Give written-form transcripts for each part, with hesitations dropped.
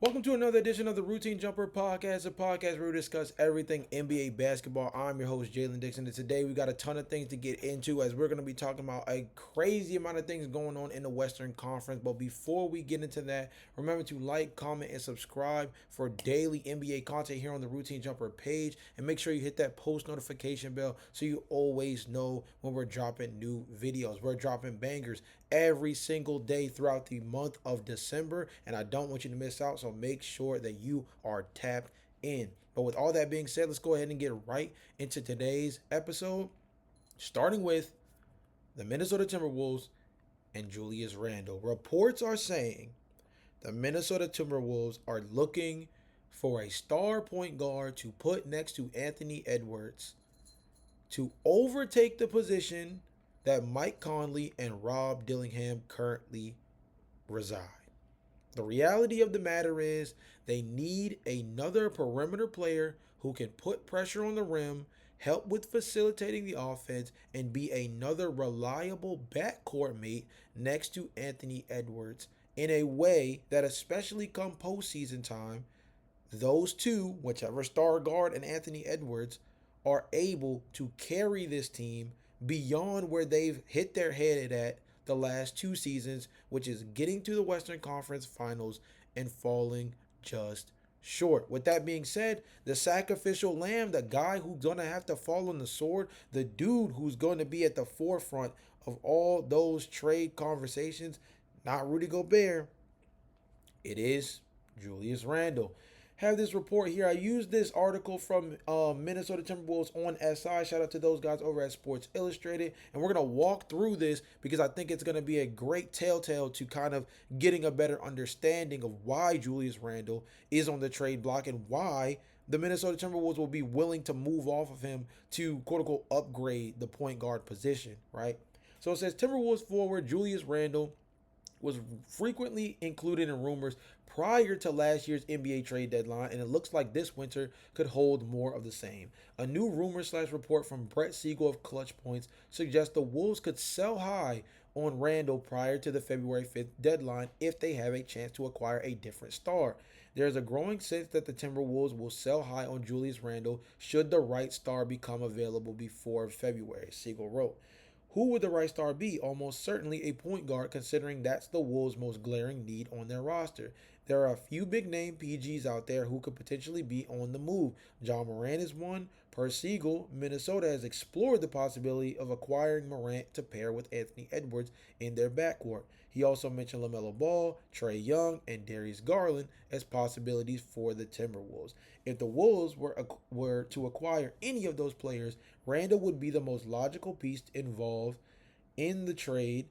Welcome to another edition of the Routine Jumper Podcast, a podcast where we discuss everything NBA basketball. I'm your host, Jalon Dixon, and today we got a ton of things to get into as we're going to be talking about a crazy amount of things going on in the Western Conference. But before we get into that, remember to like, comment, and subscribe for daily NBA content here on the Routine Jumper page. And make sure you hit that post notification bell so you always know when we're dropping new videos. We're dropping bangers every single day throughout the month of December, and I don't want you to miss out, so make sure that you are tapped in. But with all that being said, let's go ahead and get right into today's episode, starting with the Minnesota Timberwolves and Julius Randle. Reports are saying the Minnesota Timberwolves are looking for a star point guard to put next to Anthony Edwards to overtake the position that Mike Conley and Rob Dillingham currently reside. The reality of the matter is they need another perimeter player who can put pressure on the rim, help with facilitating the offense, and be another reliable backcourt mate next to Anthony Edwards in a way that, especially come postseason time, those two, whichever star guard and Anthony Edwards, are able to carry this team beyond where they've hit their head at the last two seasons, which is getting to the Western Conference Finals and falling just short. With that being said, the sacrificial lamb, the guy who's going to have to fall on the sword, the dude who's going to be at the forefront of all those trade conversations, not Rudy Gobert, it is Julius Randle. Have this report here. I used this article from Minnesota Timberwolves on SI. Shout out to those guys over at Sports Illustrated. And we're going to walk through this because I think it's going to be a great telltale to kind of getting a better understanding of why Julius Randle is on the trade block and why the Minnesota Timberwolves will be willing to move off of him to quote unquote upgrade the point guard position, right? So it says Timberwolves forward Julius Randle was frequently included in rumors prior to last year's NBA trade deadline, and it looks like this winter could hold more of the same. A new rumor/report from Brett Siegel of Clutch Points suggests the Wolves could sell high on Randle prior to the February 5th deadline if they have a chance to acquire a different star. There is a growing sense that the Timberwolves will sell high on Julius Randle should the right star become available before February, Siegel wrote. Who would the right star be? Almost certainly a point guard, considering that's the Wolves' most glaring need on their roster. There are a few big name PGs out there who could potentially be on the move. John Morant is one. Per Siegel, Minnesota has explored the possibility of acquiring Morant to pair with Anthony Edwards in their backcourt. He also mentioned LaMelo Ball, Trae Young, and Darius Garland as possibilities for the Timberwolves. If the Wolves were to acquire any of those players, Randle would be the most logical piece involved in the trade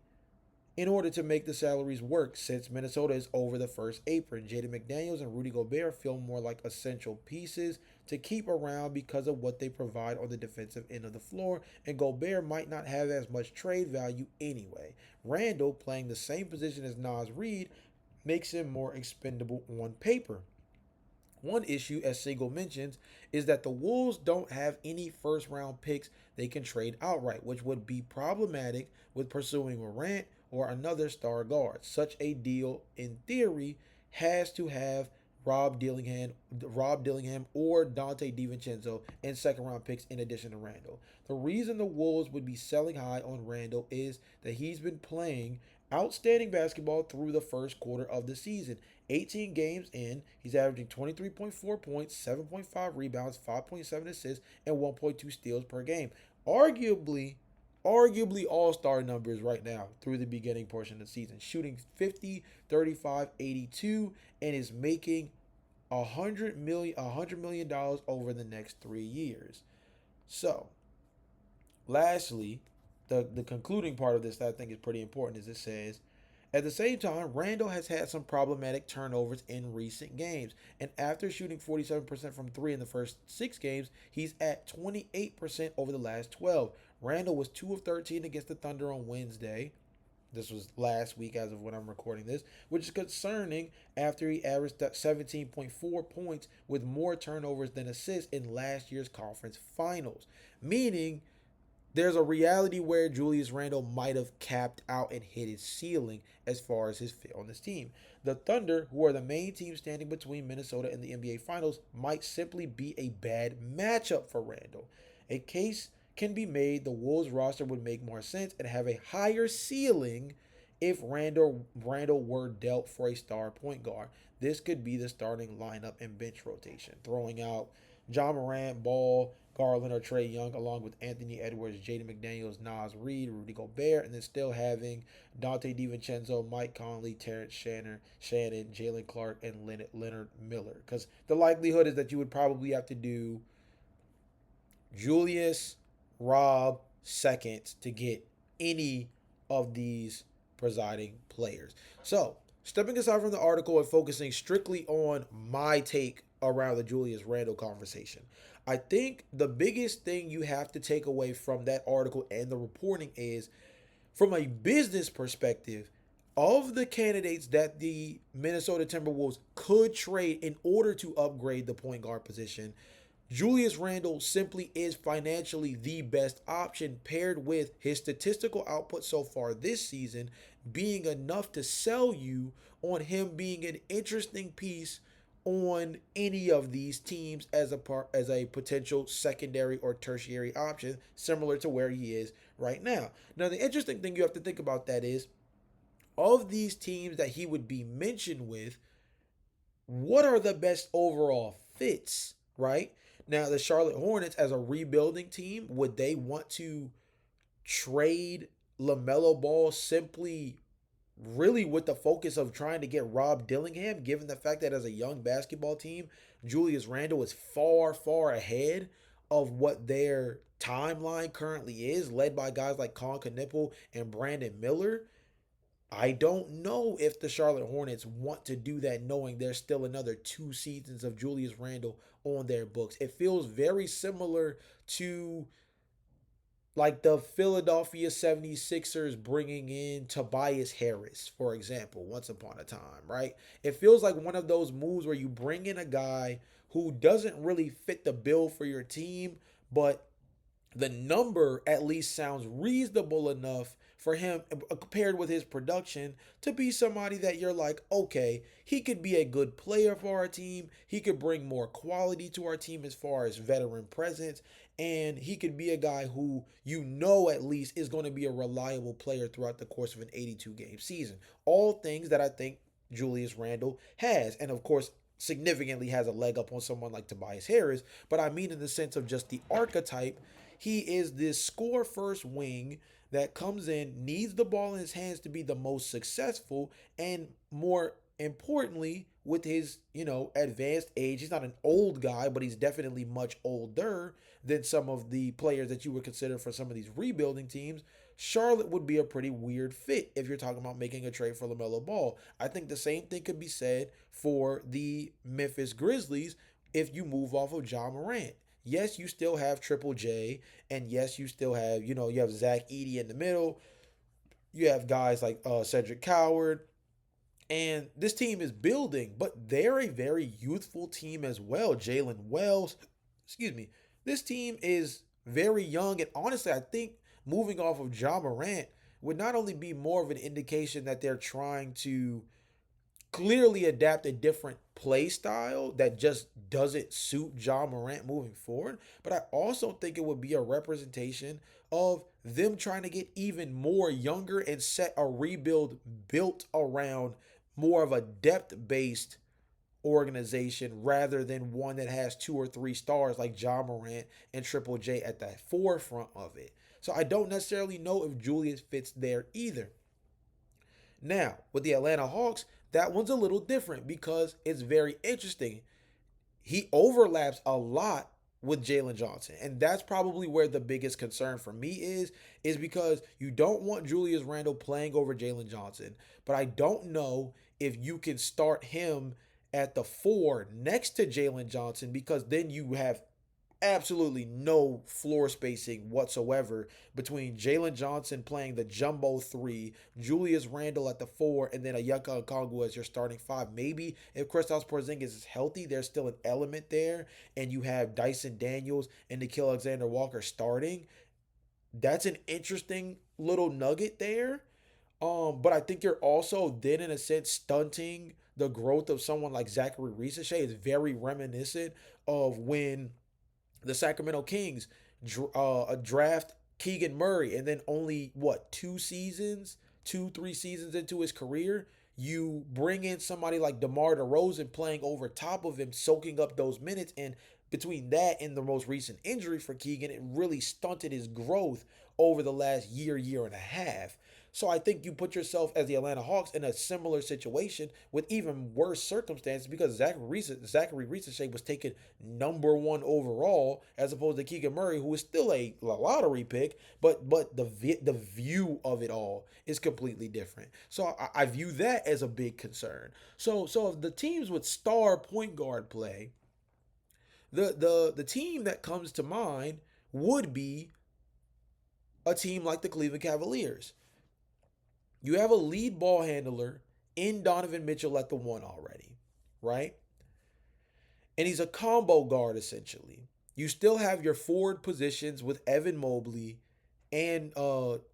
in order to make the salaries work since Minnesota is over the first apron. Jaden McDaniels and Rudy Gobert feel more like essential pieces to keep around because of what they provide on the defensive end of the floor, and Gobert might not have as much trade value anyway. Randle, playing the same position as Naz Reid, makes him more expendable on paper. One issue, as Siegel mentions, is that the Wolves don't have any first round picks they can trade outright, which would be problematic with pursuing Morant or another star guard. Such a deal, in theory, has to have Rob Dillingham or Dante DiVincenzo and second round picks in addition to Randle. The reason the Wolves would be selling high on Randle is that he's been playing outstanding basketball through the first quarter of the season. 18 games in, he's averaging 23.4 points, 7.5 rebounds, 5.7 assists, and 1.2 steals per game. Arguably, arguably all-star numbers right now through the beginning portion of the season. Shooting 50, 35, 82, and is making $100 million over the next 3 years. So, lastly, the concluding part of this that I think is pretty important is it says, at the same time, Randle has had some problematic turnovers in recent games, and after shooting 47% from three in the first 6 games, he's at 28% over the last 12. Randle was 2 of 13 against the Thunder on Wednesday. This was last week as of when I'm recording this, which is concerning after he averaged 17.4 points with more turnovers than assists in last year's conference finals. Meaning there's a reality where Julius Randle might have capped out and hit his ceiling as far as his fit on this team. The Thunder, who are the main team standing between Minnesota and the NBA Finals, might simply be a bad matchup for Randle. A case can be made the Wolves roster would make more sense and have a higher ceiling if Randle were dealt for a star point guard. This could be the starting lineup and bench rotation, throwing out John Morant, Ball, Garland, or Trey Young, along with Anthony Edwards, Jaden McDaniels, Nas Reed, Rudy Gobert, and then still having Dante DiVincenzo, Mike Conley, Terrence Shannon, Jalen Clark, and Leonard Miller. Because the likelihood is that you would probably have to do Julius, Rob, seconds to get any of these presiding players. So, stepping aside from the article and focusing strictly on my take around the Julius Randle conversation, I think the biggest thing you have to take away from that article and the reporting is from a business perspective, of the candidates that the Minnesota Timberwolves could trade in order to upgrade the point guard position, Julius Randle simply is financially the best option, paired with his statistical output so far this season being enough to sell you on him being an interesting piece on any of these teams as a potential secondary or tertiary option, similar to where he is right now. Now, the interesting thing you have to think about that is, of these teams that he would be mentioned with, what are the best overall fits, right? Now, the Charlotte Hornets, as a rebuilding team, would they want to trade LaMelo Ball simply really with the focus of trying to get Rob Dillingham, given the fact that as a young basketball team, Julius Randle is far, far ahead of what their timeline currently is, led by guys like Colin Knippel and Brandon Miller? I don't know if the Charlotte Hornets want to do that, knowing there's still another 2 seasons of Julius Randle on their books. It feels very similar to like the Philadelphia 76ers bringing in Tobias Harris, for example, once upon a time, right? It feels like one of those moves where you bring in a guy who doesn't really fit the bill for your team, but the number at least sounds reasonable enough for him, compared with his production, to be somebody that you're like, okay, he could be a good player for our team. He could bring more quality to our team as far as veteran presence. And he could be a guy who you know at least is going to be a reliable player throughout the course of an 82 game season. All things that I think Julius Randle has. And of course, significantly has a leg up on someone like Tobias Harris. But I mean, in the sense of just the archetype, he is this score first wing that comes in, needs the ball in his hands to be the most successful, and more importantly, with his, advanced age, he's not an old guy, but he's definitely much older than some of the players that you would consider for some of these rebuilding teams. Charlotte would be a pretty weird fit if you're talking about making a trade for LaMelo Ball. I think the same thing could be said for the Memphis Grizzlies if you move off of John Morant. Yes, you still have Triple J, and yes, you still have, you have Zach Edey in the middle. You have guys like Cedric Coward, and this team is building, but they're a very youthful team as well. Jalen Wells, excuse me. This team is very young, and honestly, I think moving off of John Morant would not only be more of an indication that they're trying to clearly adapt a different play style that just doesn't suit John Morant moving forward. But I also think it would be a representation of them trying to get even more younger and set a rebuild built around more of a depth based organization rather than one that has 2 or 3 stars like John Morant and Triple J at the forefront of it. So I don't necessarily know if Julius fits there either. Now, with the Atlanta Hawks, that one's a little different because it's very interesting. He overlaps a lot with Jalen Johnson. And that's probably where the biggest concern for me is because you don't want Julius Randle playing over Jalen Johnson. But I don't know if you can start him at the 4 next to Jalen Johnson, because then you have absolutely no floor spacing whatsoever between Jalen Johnson playing the jumbo 3, Julius Randle at the 4, and then Ayaka Okongwu as your starting 5. Maybe if Kristaps Porzingis is healthy, there's still an element there, and you have Dyson Daniels and Nickeil Alexander-Walker starting. That's an interesting little nugget there. But I think you're also then in a sense stunting the growth of someone like Zachary Ricochet. Is very reminiscent of when the Sacramento Kings draft Keegan Murray, and then only what 2 seasons, 3 seasons into his career, you bring in somebody like DeMar DeRozan playing over top of him, soaking up those minutes, and between that and the most recent injury for Keegan, it really stunted his growth over the last year and a half. So I think you put yourself as the Atlanta Hawks in a similar situation with even worse circumstances because Zachary Ricochet was taken number one overall as opposed to Keegan Murray, who is still a lottery pick, but the view of it all is completely different. So I view that as a big concern. So if the teams with star point guard play, the team that comes to mind would be a team like the Cleveland Cavaliers. You have a lead ball handler in Donovan Mitchell at the one already, right? And he's a combo guard essentially. You still have your forward positions with Evan Mobley and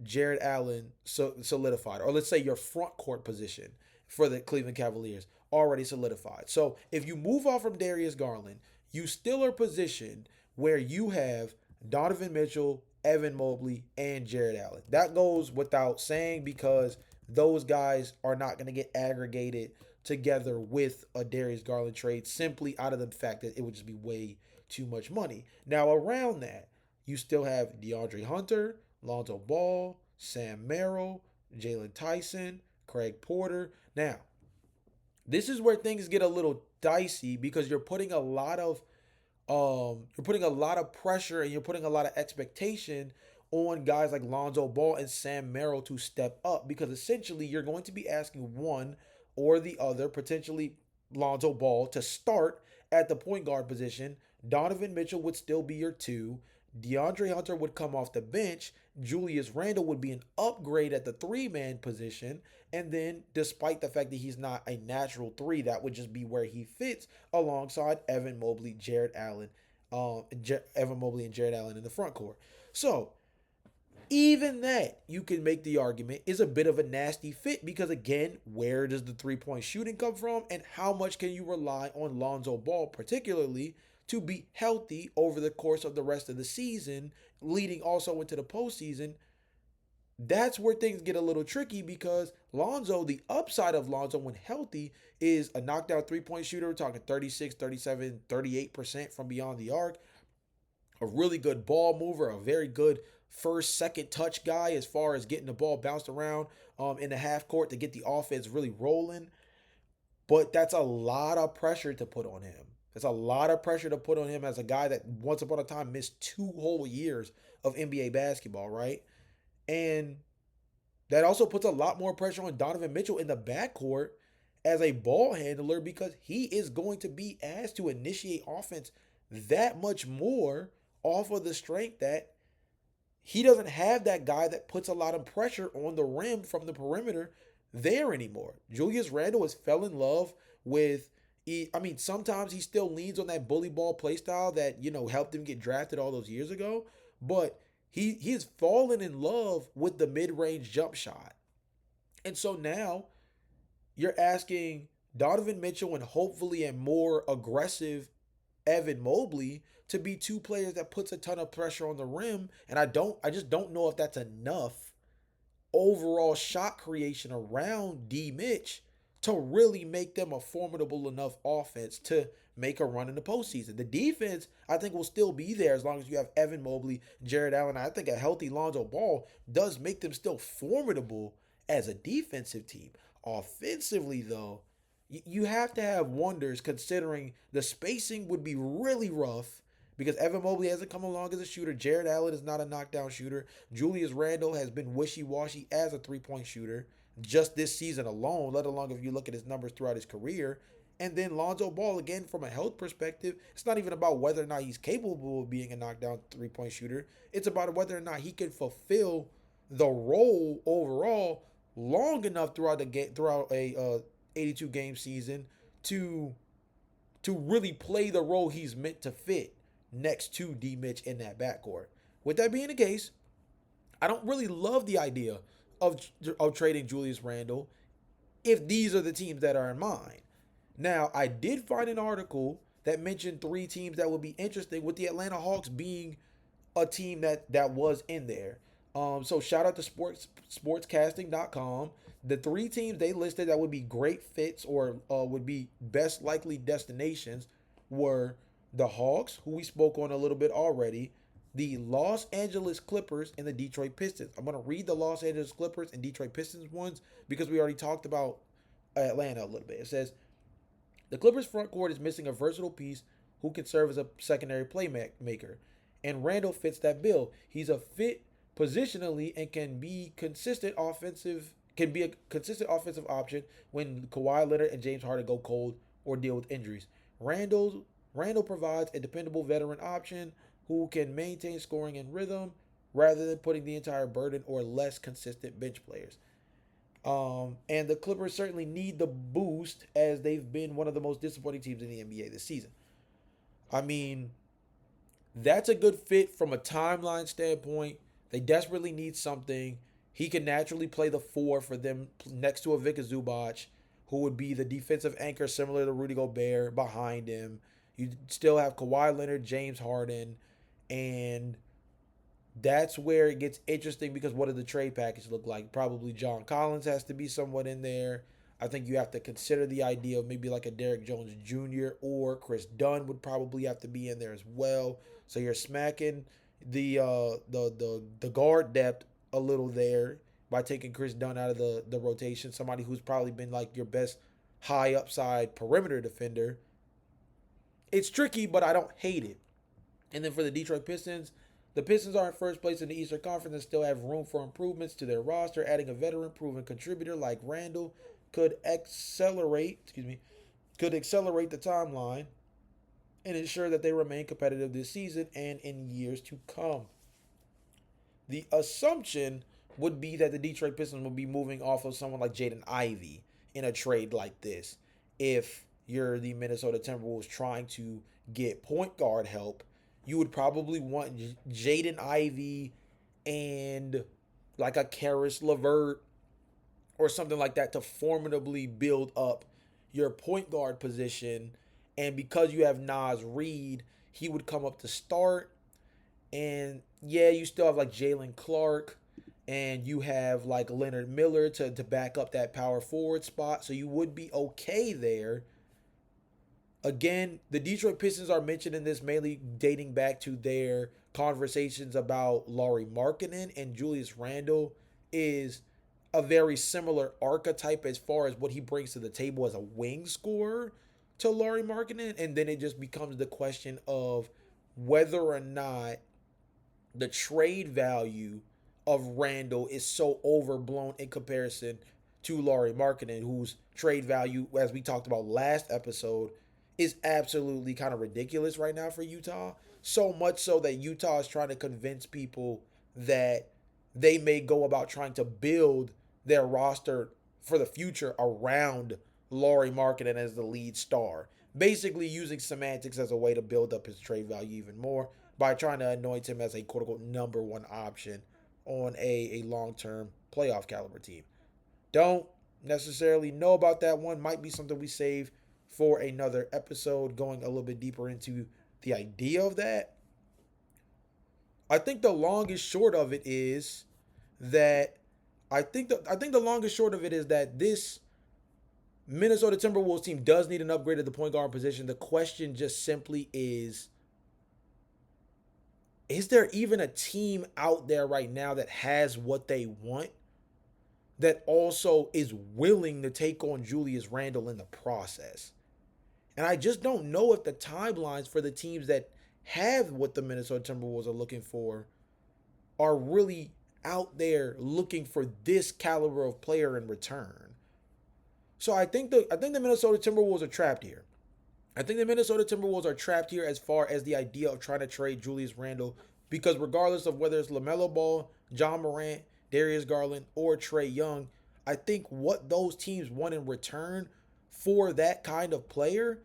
Jared Allen solidified, or let's say your front court position for the Cleveland Cavaliers already solidified. So if you move off from Darius Garland, you still are positioned where you have Donovan Mitchell, Evan Mobley, and Jared Allen. That goes without saying because those guys are not going to get aggregated together with a Darius Garland trade simply out of the fact that it would just be way too much money. Now, around that, you still have DeAndre Hunter, Lonzo Ball, Sam Merrill, Jalen Tyson, Craig Porter. Now, this is where things get a little dicey because you're putting a lot of pressure and you're putting a lot of expectation on guys like Lonzo Ball and Sam Merrill to step up because essentially you're going to be asking one or the other, potentially Lonzo Ball, to start at the point guard position. Donovan Mitchell would still be your two. DeAndre Hunter would come off the bench. Julius Randle would be an upgrade at the three-man position. And then, despite the fact that he's not a natural three, that would just be where he fits alongside Evan Mobley, Evan Mobley and Jared Allen in the front court. So, even that, you can make the argument, is a bit of a nasty fit because, again, where does the three-point shooting come from and how much can you rely on Lonzo Ball, particularly, to be healthy over the course of the rest of the season, leading also into the postseason? That's where things get a little tricky because Lonzo, the upside of Lonzo when healthy is a knockdown three-point shooter. We're talking 36, 37, 38% from beyond the arc. A really good ball mover, a very good first, second touch guy as far as getting the ball bounced around in the half court to get the offense really rolling. But that's a lot of pressure to put on him. It's a lot of pressure to put on him as a guy that once upon a time missed 2 whole years of NBA basketball, right? And that also puts a lot more pressure on Donovan Mitchell in the backcourt as a ball handler because he is going to be asked to initiate offense that much more off of the strength that he doesn't have that guy that puts a lot of pressure on the rim from the perimeter there anymore. Julius Randle has fell in love with. I mean, sometimes he still leans on that bully ball play style that helped him get drafted all those years ago, but he has fallen in love with the mid range jump shot, and so now you're asking Donovan Mitchell and hopefully a more aggressive Evan Mobley to be two players that puts a ton of pressure on the rim, and I just don't know if that's enough overall shot creation around D Mitch to really make them a formidable enough offense to make a run in the postseason. The defense, I think, will still be there as long as you have Evan Mobley, Jared Allen. I think a healthy Lonzo Ball does make them still formidable as a defensive team. Offensively, though, you have to have wonders considering the spacing would be really rough because Evan Mobley hasn't come along as a shooter. Jared Allen is not a knockdown shooter. Julius Randle has been wishy-washy as a three-point shooter just this season alone, let alone if you look at his numbers throughout his career. And then Lonzo Ball, again, from a health perspective, it's not even about whether or not he's capable of being a knockdown three-point shooter. It's about whether or not he can fulfill the role overall long enough throughout a 82 game season to really play the role he's meant to fit next to D Mitch in that backcourt. With that being the case, I don't really love the idea of trading Julius Randle if these are the teams that are in mind. Now, I did find an article that mentioned three teams that would be interesting, with the Atlanta Hawks being a team that was in there. So shout out to sportscasting.com. The three teams they listed that would be great fits or would be best likely destinations were the Hawks, who we spoke on a little bit already, the Los Angeles Clippers, and the Detroit Pistons. I'm going to read the Los Angeles Clippers and Detroit Pistons ones because we already talked about Atlanta a little bit. It says the Clippers front court is missing a versatile piece who can serve as a secondary playmaker, and Randle fits that bill. He's a fit positionally and can be a consistent offensive option when Kawhi Leonard and James Harden go cold or deal with injuries. Randle provides a dependable veteran option who can maintain scoring and rhythm rather than putting the entire burden or less consistent bench players. And the Clippers certainly need the boost as they've been one of the most disappointing teams in the NBA this season. I mean, that's a good fit from a timeline standpoint. They desperately need something. He can naturally play the four for them next to a Vika Zubac, who would be the defensive anchor similar to Rudy Gobert behind him. You still have Kawhi Leonard, James Harden, and that's where it gets interesting because what does the trade package look like? Probably John Collins has to be somewhat in there. I think you have to consider the idea of maybe like a Derrick Jones Jr. or Chris Dunn would probably have to be in there as well. So you're smacking the guard depth a little there by taking Chris Dunn out of the rotation. Somebody who's probably been like your best high upside perimeter defender. It's tricky, but I don't hate it. And then for the Detroit Pistons, the Pistons are in first place in the Eastern Conference and still have room for improvements to their roster. Adding a veteran proven contributor like Randle could accelerate the timeline and ensure that they remain competitive this season and in years to come. The assumption would be that the Detroit Pistons will be moving off of someone like Jaden Ivey in a trade like this. If you're the Minnesota Timberwolves trying to get point guard help, you would probably want Jaden Ivey and like a Karis LeVert or something like that to formidably build up your point guard position. And because you have Nas Reed, he would come up to start. And yeah, you still have like Jalen Clark and you have like Leonard Miller to back up that power forward spot. So you would be okay there. Again, the Detroit Pistons are mentioned in this mainly dating back to their conversations about Lauri Markkanen, and Julius Randle is a very similar archetype as far as what he brings to the table as a wing scorer to Lauri Markkanen. And then it just becomes the question of whether or not the trade value of Randle is so overblown in comparison to Lauri Markkanen, whose trade value, as we talked about last episode, is absolutely kind of ridiculous right now for Utah. So much so that Utah is trying to convince people that they may go about trying to build their roster for the future around Lauri Markkanen as the lead star. Basically using semantics as a way to build up his trade value even more by trying to anoint him as a quote unquote number one option on a long-term playoff caliber team. Don't necessarily know about that one. Might be something we save for another episode, going a little bit deeper into the idea of that. I think the longest short of it is that I think the longest short of it is that this Minnesota Timberwolves team does need an upgrade at the point guard position. The question just simply is there even a team out there right now that has what they want that also is willing to take on Julius Randle in the process? And I just don't know if the timelines for the teams that have what the Minnesota Timberwolves are looking for are really out there looking for this caliber of player in return. So I think the Minnesota Timberwolves are trapped here. I think the Minnesota Timberwolves are trapped here as far as the idea of trying to trade Julius Randle, because regardless of whether it's LaMelo Ball, John Morant, Darius Garland, or Trae Young, I think what those teams want in return for that kind of player,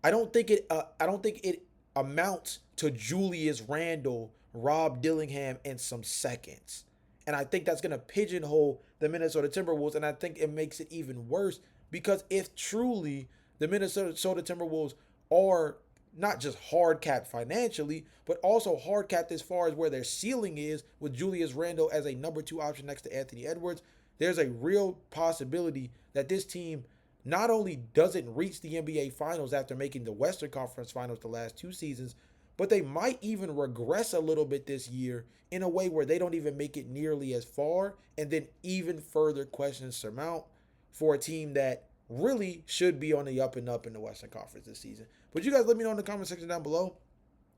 I don't think it amounts to Julius Randle, Rob Dillingham, and some seconds. And I think that's going to pigeonhole the Minnesota Timberwolves. And I think it makes it even worse because if truly the Minnesota Timberwolves are not just hard capped financially, but also hard capped as far as where their ceiling is with Julius Randle as a number two option next to Anthony Edwards, there's a real possibility that this team not only doesn't reach the NBA Finals after making the Western Conference Finals the last two seasons, but they might even regress a little bit this year in a way where they don't even make it nearly as far, and then even further questions surmount for a team that really should be on the up and up in the Western Conference this season. But you guys let me know in the comment section down below.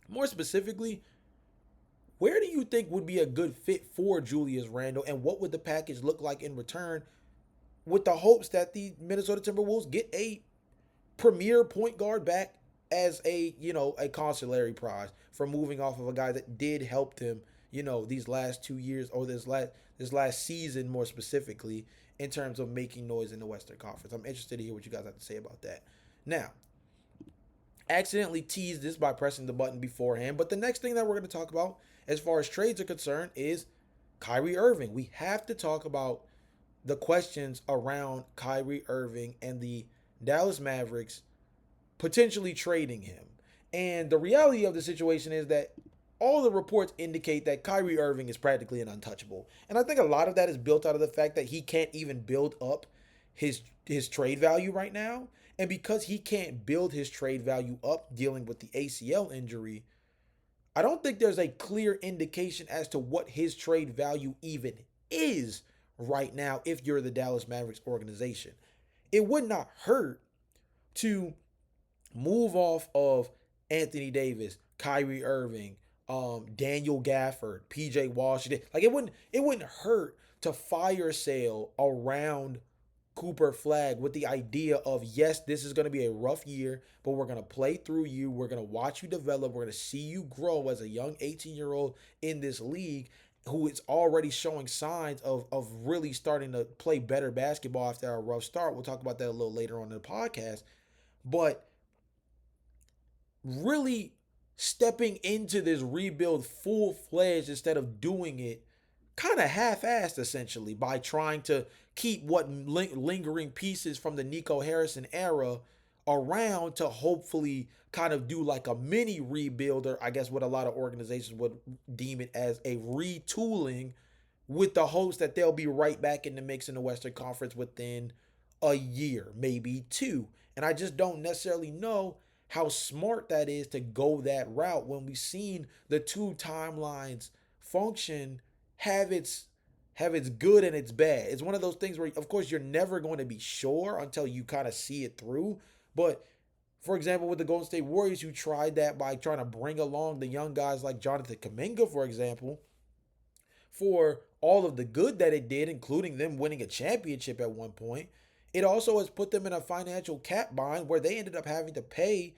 More specifically, where do you think would be a good fit for Julius Randle, and what would the package look like in return, with the hopes that the Minnesota Timberwolves get a premier point guard back as a consolatory prize for moving off of a guy that did help them, these last 2 years, or this last season more specifically, in terms of making noise in the Western Conference. I'm interested to hear what you guys have to say about that. Now, accidentally teased this by pressing the button beforehand, but the next thing that we're going to talk about as far as trades are concerned is Kyrie Irving. We have to talk about the questions around Kyrie Irving and the Dallas Mavericks potentially trading him. And the reality of the situation is that all the reports indicate that Kyrie Irving is practically an untouchable. And I think a lot of that is built out of the fact that he can't even build up his trade value right now. And because he can't build his trade value up dealing with the ACL injury, I don't think there's a clear indication as to what his trade value even is right now if you're the Dallas Mavericks organization. It would not hurt to move off of Anthony Davis, Kyrie Irving, Daniel Gafford, PJ Washington. Like it wouldn't hurt to fire sale around Cooper Flagg with the idea of, yes, this is going to be a rough year, but we're going to play through you. We're going to watch you develop. We're going to see you grow as a young 18-year-old in this league who is already showing signs of really starting to play better basketball after a rough start. We'll talk about that a little later on in the podcast. But really stepping into this rebuild full-fledged instead of doing it kind of half-assed, essentially, by trying to keep what lingering pieces from the Nico Harrison era around to hopefully kind of do like a mini rebuild, or I guess what a lot of organizations would deem it as a retooling, with the hopes that they'll be right back in the mix in the Western Conference within a year, maybe two. And I just don't necessarily know how smart that is to go that route when we've seen the two timelines function have its good and its bad. It's one of those things where, of course, you're never going to be sure until you kind of see it through. But for example, with the Golden State Warriors, you tried that by trying to bring along the young guys like Jonathan Kuminga, for example, for all of the good that it did, including them winning a championship at one point. It also has put them in a financial cap bind where they ended up having to pay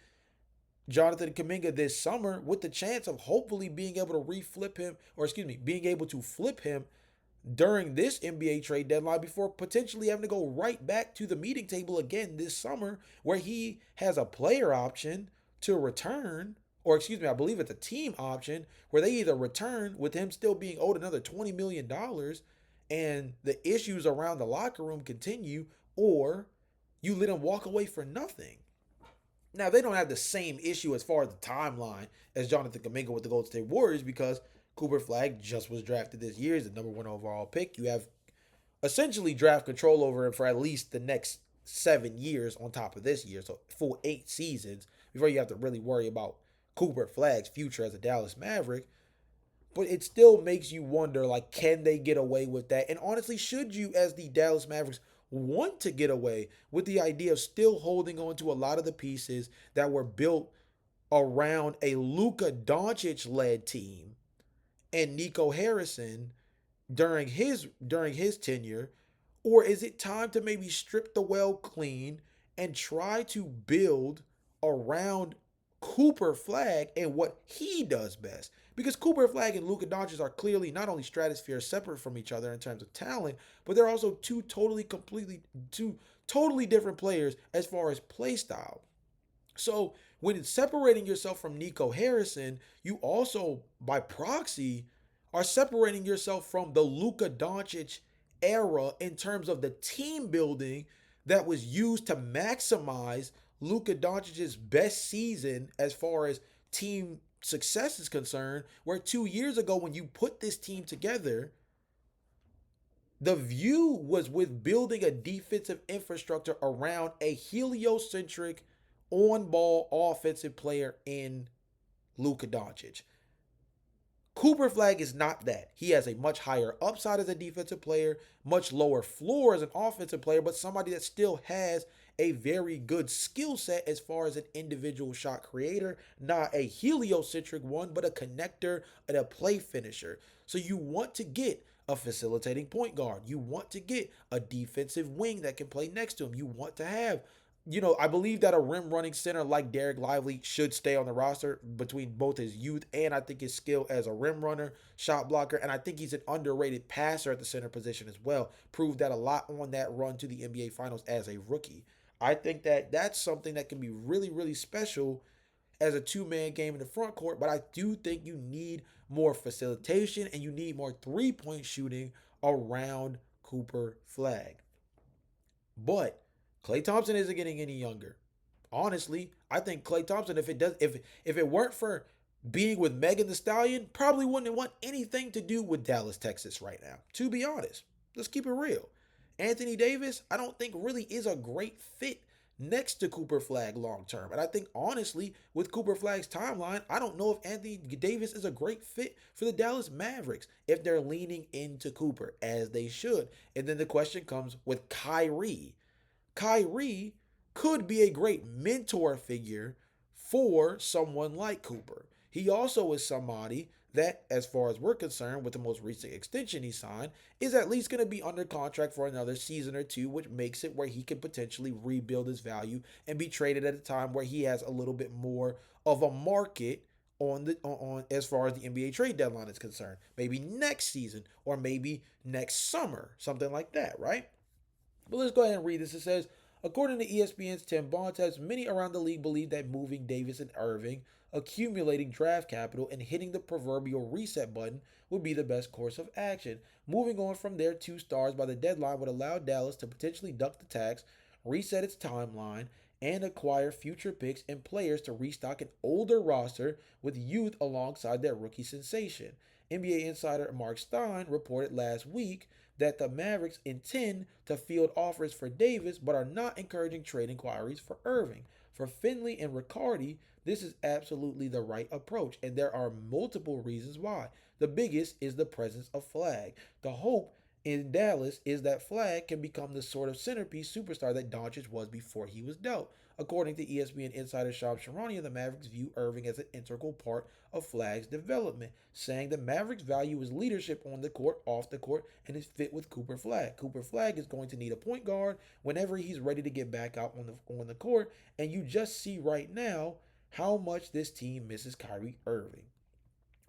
Jonathan Kuminga this summer with the chance of hopefully being able to being able to flip him during this NBA trade deadline before potentially having to go right back to the meeting table again this summer, where he has a player option to return, or I believe it's a team option where they either return with him still being owed another $20 million and the issues around the locker room continue, or you let him walk away for nothing. Now, they don't have the same issue as far as the timeline as Jonathan Kuminga with the Golden State Warriors, because Cooper Flagg just was drafted this year as the number one overall pick. You have essentially draft control over him for at least the next 7 years on top of this year, so full 8 seasons before you have to really worry about Cooper Flagg's future as a Dallas Maverick. But it still makes you wonder, like, can they get away with that? And honestly, should you, as the Dallas Mavericks, want to get away with the idea of still holding on to a lot of the pieces that were built around a Luka Doncic-led team and Nico Harrison during his tenure? Or is it time to maybe strip the well clean and try to build around Cooper Flagg and what he does best? Because Cooper Flagg and Luka Doncic are clearly not only stratospheres separate from each other in terms of talent, but they're also two totally different players as far as play style. So when it's separating yourself from Nico Harrison, you also, by proxy, are separating yourself from the Luka Doncic era in terms of the team building that was used to maximize Luka Doncic's best season as far as team success is concerned. Where 2 years ago, when you put this team together, the view was with building a defensive infrastructure around a heliocentric on ball offensive player in Luka Doncic. Cooper Flagg is not that. He has a much higher upside as a defensive player, much lower floor as an offensive player, but somebody that still has a very good skill set as far as an individual shot creator, not a heliocentric one, but a connector and a play finisher. So you want to get a facilitating point guard. You want to get a defensive wing that can play next to him. You want to have, I believe that a rim running center like Derek Lively should stay on the roster between both his youth and I think his skill as a rim runner, shot blocker, and I think he's an underrated passer at the center position as well. Proved that a lot on that run to the NBA Finals as a rookie. I think that that's something that can be really, really special as a two-man game in the front court, but I do think you need more facilitation and you need more three-point shooting around Cooper Flagg. But Klay Thompson isn't getting any younger. Honestly, I think Klay Thompson, if it weren't for being with Megan Thee Stallion, probably wouldn't want anything to do with Dallas, Texas right now. To be honest, let's keep it real. Anthony Davis, I don't think really is a great fit next to Cooper Flagg long term. And I think honestly, with Cooper Flagg's timeline, I don't know if Anthony Davis is a great fit for the Dallas Mavericks if they're leaning into Cooper as they should. And then the question comes with Kyrie. Kyrie could be a great mentor figure for someone like Cooper. He also is somebody that, as far as we're concerned, with the most recent extension he signed, is at least going to be under contract for another season or two, which makes it where he can potentially rebuild his value and be traded at a time where he has a little bit more of a market on as far as the NBA trade deadline is concerned. Maybe next season or maybe next summer, something like that, right? But let's go ahead and read this. It says, according to ESPN's Tim Bontemps, many around the league believe that moving Davis and Irving, accumulating draft capital, and hitting the proverbial reset button would be the best course of action. Moving on from their two stars by the deadline would allow Dallas to potentially duck the tax, reset its timeline, and acquire future picks and players to restock an older roster with youth alongside their rookie sensation. NBA insider Mark Stein reported last week that the Mavericks intend to field offers for Davis but are not encouraging trade inquiries for Irving. For Finley and Riccardi, this is absolutely the right approach, and there are multiple reasons why. The biggest is the presence of Flagg. The hope in Dallas is that Flagg can become the sort of centerpiece superstar that Doncic was before he was dealt. According to ESPN insider Shab Sharania, the Mavericks view Irving as an integral part of Flagg's development, saying the Mavericks value his leadership on the court, off the court, and his fit with Cooper Flagg. Cooper Flagg is going to need a point guard whenever he's ready to get back out on the court, and you just see right now how much this team misses Kyrie Irving.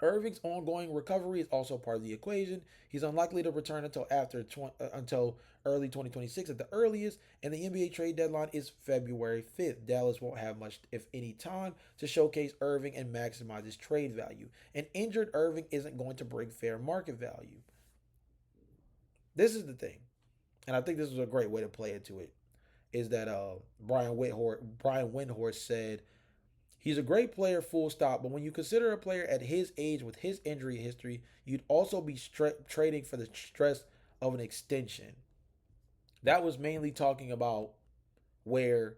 Irving's ongoing recovery is also part of the equation. He's unlikely to return until early 2026 at the earliest, and the NBA trade deadline is February 5th. Dallas won't have much, if any, time to showcase Irving and maximize his trade value. An injured Irving isn't going to bring fair market value. This is the thing, and I think this is a great way to play into it, is that Brian Windhorst said, he's a great player, full stop, but when you consider a player at his age with his injury history, you'd also be trading for the stress of an extension. That was mainly talking about where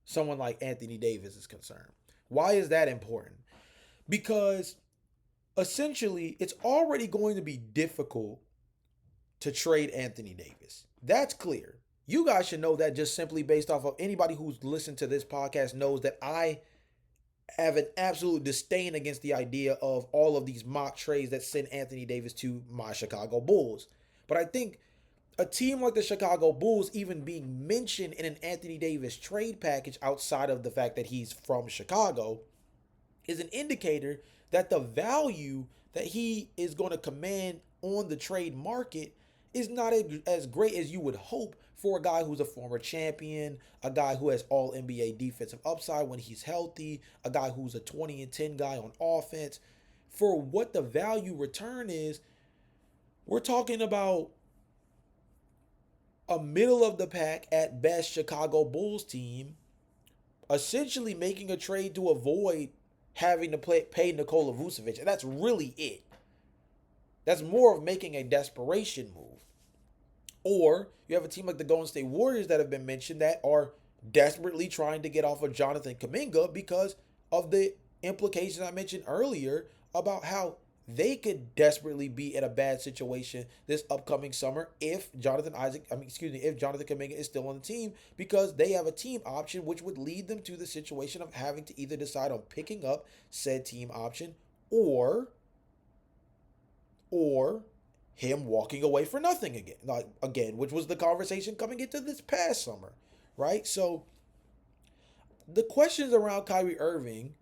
someone like Anthony Davis is concerned. Why is that important? Because essentially, it's already going to be difficult to trade Anthony Davis. That's clear. You guys should know that just simply based off of anybody who's listened to this podcast knows that I have an absolute disdain against the idea of all of these mock trades that send Anthony Davis to my Chicago Bulls. But I think a team like the Chicago Bulls even being mentioned in an Anthony Davis trade package outside of the fact that he's from Chicago is an indicator that the value that he is going to command on the trade market is not as great as you would hope for a guy who's a former champion, a guy who has all NBA defensive upside when he's healthy, a guy who's a 20-10 guy on offense. for what the value return is, we're talking about a middle of the pack at best Chicago Bulls team essentially making a trade to avoid having to pay Nikola Vucevic. And that's really it. That's more of making a desperation move. Or you have a team like the Golden State Warriors that have been mentioned that are desperately trying to get off of Jonathan Kuminga because of the implications I mentioned earlier about how they could desperately be in a bad situation this upcoming summer if if Jonathan Kuminga is still on the team because they have a team option which would lead them to the situation of having to either decide on picking up said team option or him walking away for nothing again, which was the conversation coming into this past summer, right? So the questions around Kyrie Irving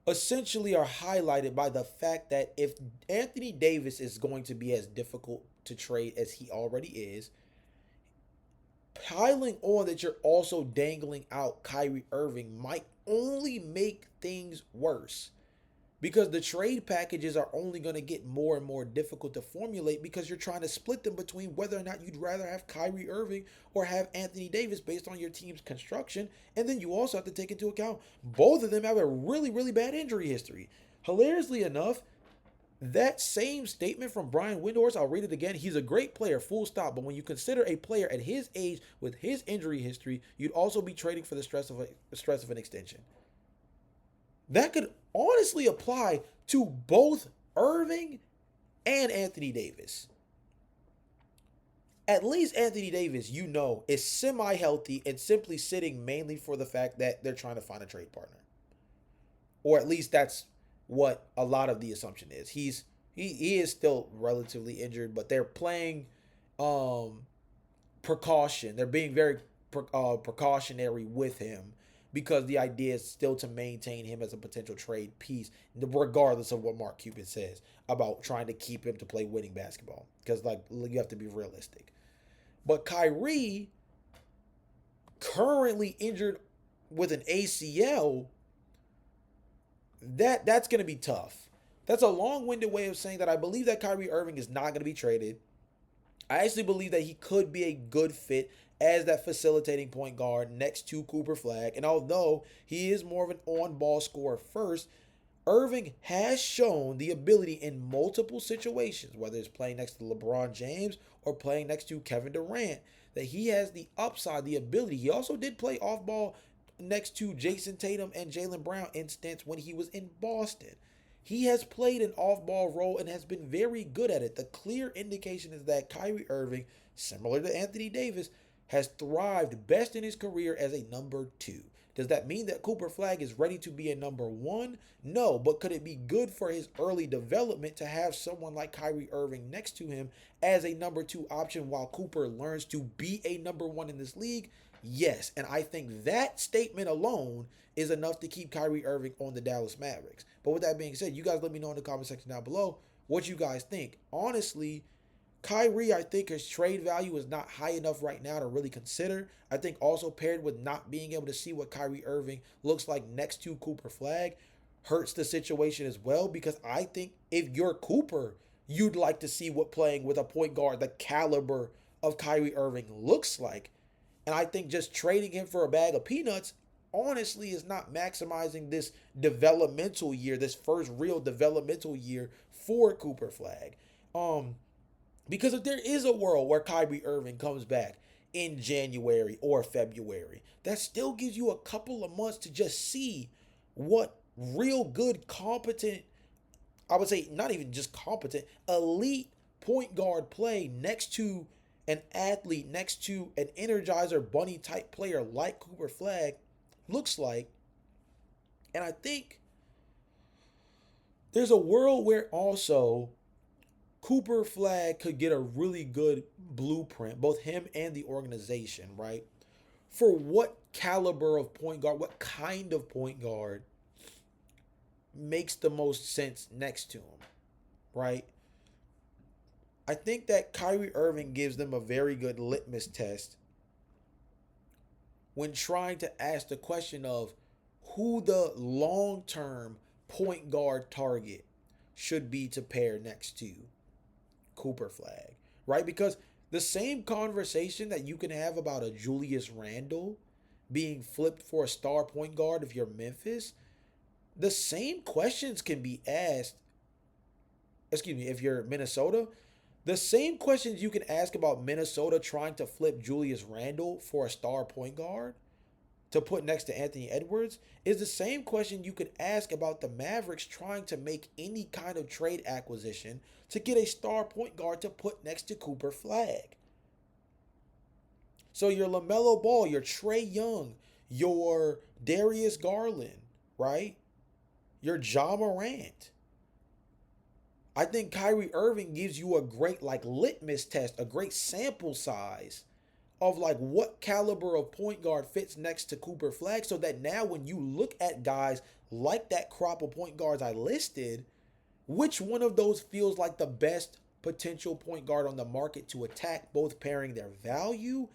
essentially are highlighted by the fact that if Anthony Davis is going to be as difficult to trade as he already is, piling on that you're also dangling out Kyrie Irving might only make things worse. Because the trade packages are only going to get more and more difficult to formulate because you're trying to split them between whether or not you'd rather have Kyrie Irving or have Anthony Davis based on your team's construction. And then you also have to take into account both of them have a really, really bad injury history. Hilariously enough, that same statement from Brian Windhorst, I'll read it again. He's a great player, full stop. But when you consider a player at his age with his injury history, you'd also be trading for the stress of an extension. That could honestly apply to both Irving and Anthony Davis. At least Anthony Davis, is semi-healthy and simply sitting mainly for the fact that they're trying to find a trade partner. Or at least that's what a lot of the assumption is. He is still relatively injured, but they're playing precaution. They're being very precautionary with him because the idea is still to maintain him as a potential trade piece, regardless of what Mark Cuban says about trying to keep him to play winning basketball. Because you have to be realistic. But Kyrie, currently injured with an ACL, that's going to be tough. That's a long-winded way of saying that I believe that Kyrie Irving is not going to be traded. I actually believe that he could be a good fit as that facilitating point guard next to Cooper Flagg. And although he is more of an on-ball scorer first, Irving has shown the ability in multiple situations, whether it's playing next to LeBron James or playing next to Kevin Durant, that he has the upside, the ability. He also did play off-ball next to Jason Tatum and Jaylen Brown in stints when he was in Boston. He has played an off-ball role and has been very good at it. The clear indication is that Kyrie Irving, similar to Anthony Davis, has thrived best in his career as a number 2. Does that mean that Cooper Flagg is ready to be a number 1? No, but could it be good for his early development to have someone like Kyrie Irving next to him as a number 2 option while Cooper learns to be a number 1 in this league? Yes, and I think that statement alone is enough to keep Kyrie Irving on the Dallas Mavericks. But with that being said, you guys let me know in the comment section down below what you guys think. Honestly, Kyrie, I think his trade value is not high enough right now to really consider. I think also paired with not being able to see what Kyrie Irving looks like next to Cooper Flagg hurts the situation as well, because I think if you're Cooper, you'd like to see what playing with a point guard the caliber of Kyrie Irving looks like. And I think just trading him for a bag of peanuts honestly is not maximizing this developmental year, this first real developmental year for Cooper Flagg. Because if there is a world where Kyrie Irving comes back in January or February, that still gives you a couple of months to just see what real good, competent, I would say not even just competent, elite point guard play next to an athlete, next to an Energizer Bunny type player like Cooper Flagg looks like. And I think there's a world where also Cooper Flagg could get a really good blueprint, both him and the organization, right? For what caliber of point guard, what kind of point guard makes the most sense next to him, right? I think that Kyrie Irving gives them a very good litmus test when trying to ask the question of who the long-term point guard target should be to pair next to Cooper Flagg, right? Because the same conversation that you can have about a Julius Randle being flipped for a star point guard if you're Memphis, the same questions can be asked, excuse me, if you're Minnesota, the same questions you can ask about Minnesota trying to flip Julius Randle for a star point guard to put next to Anthony Edwards is the same question you could ask about the Mavericks trying to make any kind of trade acquisition to get a star point guard to put next to Cooper Flagg. So your LaMelo Ball, your Trae Young, your Darius Garland, right? Your Ja Morant. I think Kyrie Irving gives you a great litmus test, a great sample size of what caliber of point guard fits next to Cooper Flagg, so that now when you look at guys like that crop of point guards I listed, which one of those feels like the best potential point guard on the market to attack, both pairing their value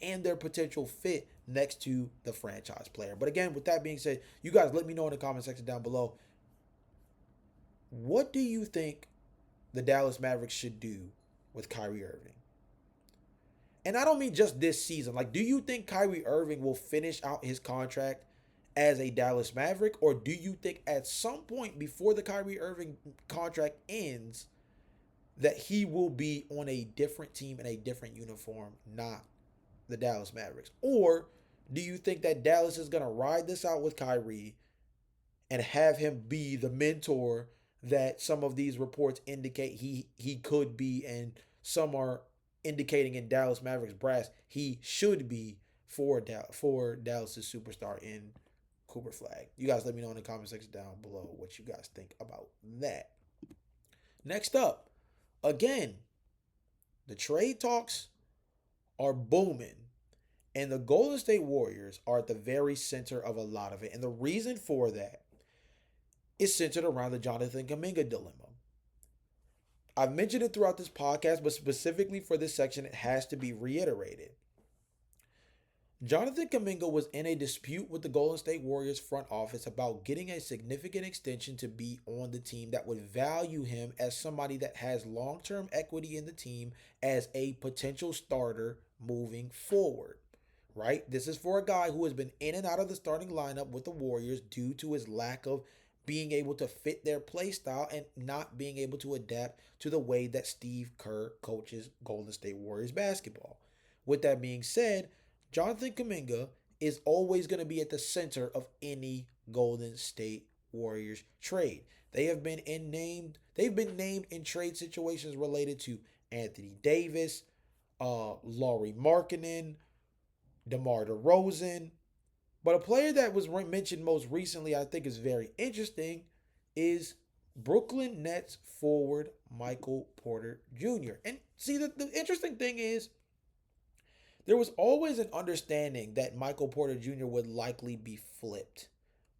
and their potential fit next to the franchise player. But again, with that being said, you guys let me know in the comment section down below. What do you think the Dallas Mavericks should do with Kyrie Irving? And I don't mean just this season. Do you think Kyrie Irving will finish out his contract as a Dallas Maverick? Or do you think at some point before the Kyrie Irving contract ends that he will be on a different team in a different uniform, not the Dallas Mavericks? Or do you think that Dallas is going to ride this out with Kyrie and have him be the mentor that some of these reports indicate he could be, and some are indicating in Dallas Mavericks brass he should be for Dallas's superstar in Cooper Flagg? You guys let me know in the comment section down below what you guys think about that. Next up, again, the trade talks are booming, and the Golden State Warriors are at the very center of a lot of it. And the reason for that is centered around the Jonathan Kuminga dilemma. I've mentioned it throughout this podcast, but specifically for this section, it has to be reiterated. Jonathan Kuminga was in a dispute with the Golden State Warriors front office about getting a significant extension to be on the team that would value him as somebody that has long-term equity in the team as a potential starter moving forward, right? This is for a guy who has been in and out of the starting lineup with the Warriors due to his lack of being able to fit their play style and not being able to adapt to the way that Steve Kerr coaches Golden State Warriors basketball. With that being said, Jonathan Kuminga is always going to be at the center of any Golden State Warriors trade. They've been named in trade situations related to Anthony Davis, Lauri Markkanen, DeMar DeRozan. But a player that was mentioned most recently, I think is very interesting, is Brooklyn Nets forward Michael Porter Jr. And see, the interesting thing is, there was always an understanding that Michael Porter Jr. would likely be flipped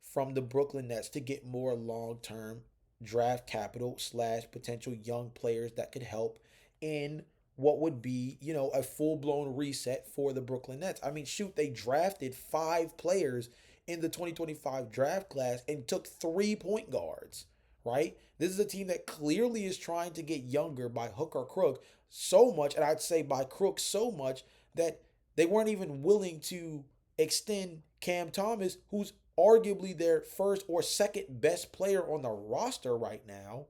from the Brooklyn Nets to get more long-term draft capital / potential young players that could help in what would be, a full-blown reset for the Brooklyn Nets. I mean, shoot, they drafted 5 players in the 2025 draft class and took 3 point guards, right? This is a team that clearly is trying to get younger by hook or crook so much, and I'd say by crook so much, that they weren't even willing to extend Cam Thomas, who's arguably their first or second best player on the roster right now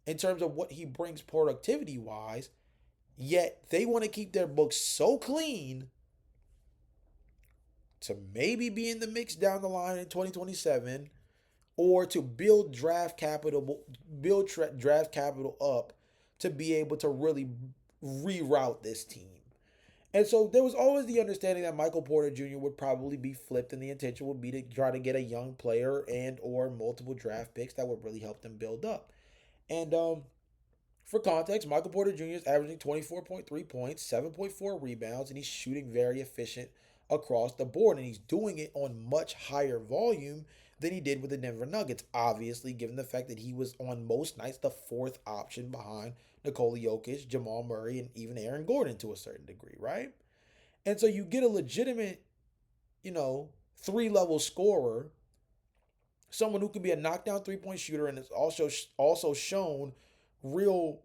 in terms of what he brings productivity-wise. Yet they want to keep their books so clean to maybe be in the mix down the line in 2027, or to build draft capital up to be able to really reroute this team. And so there was always the understanding that Michael Porter Jr. would probably be flipped, and the intention would be to try to get a young player and or multiple draft picks that would really help them build up. And for context, Michael Porter Jr. is averaging 24.3 points, 7.4 rebounds, and he's shooting very efficient across the board. And he's doing it on much higher volume than he did with the Denver Nuggets, obviously, given the fact that he was on most nights the 4th option behind Nikola Jokic, Jamal Murray, and even Aaron Gordon to a certain degree, right? And so you get a legitimate, 3-level scorer someone who can be a knockdown 3-point shooter and has also shown real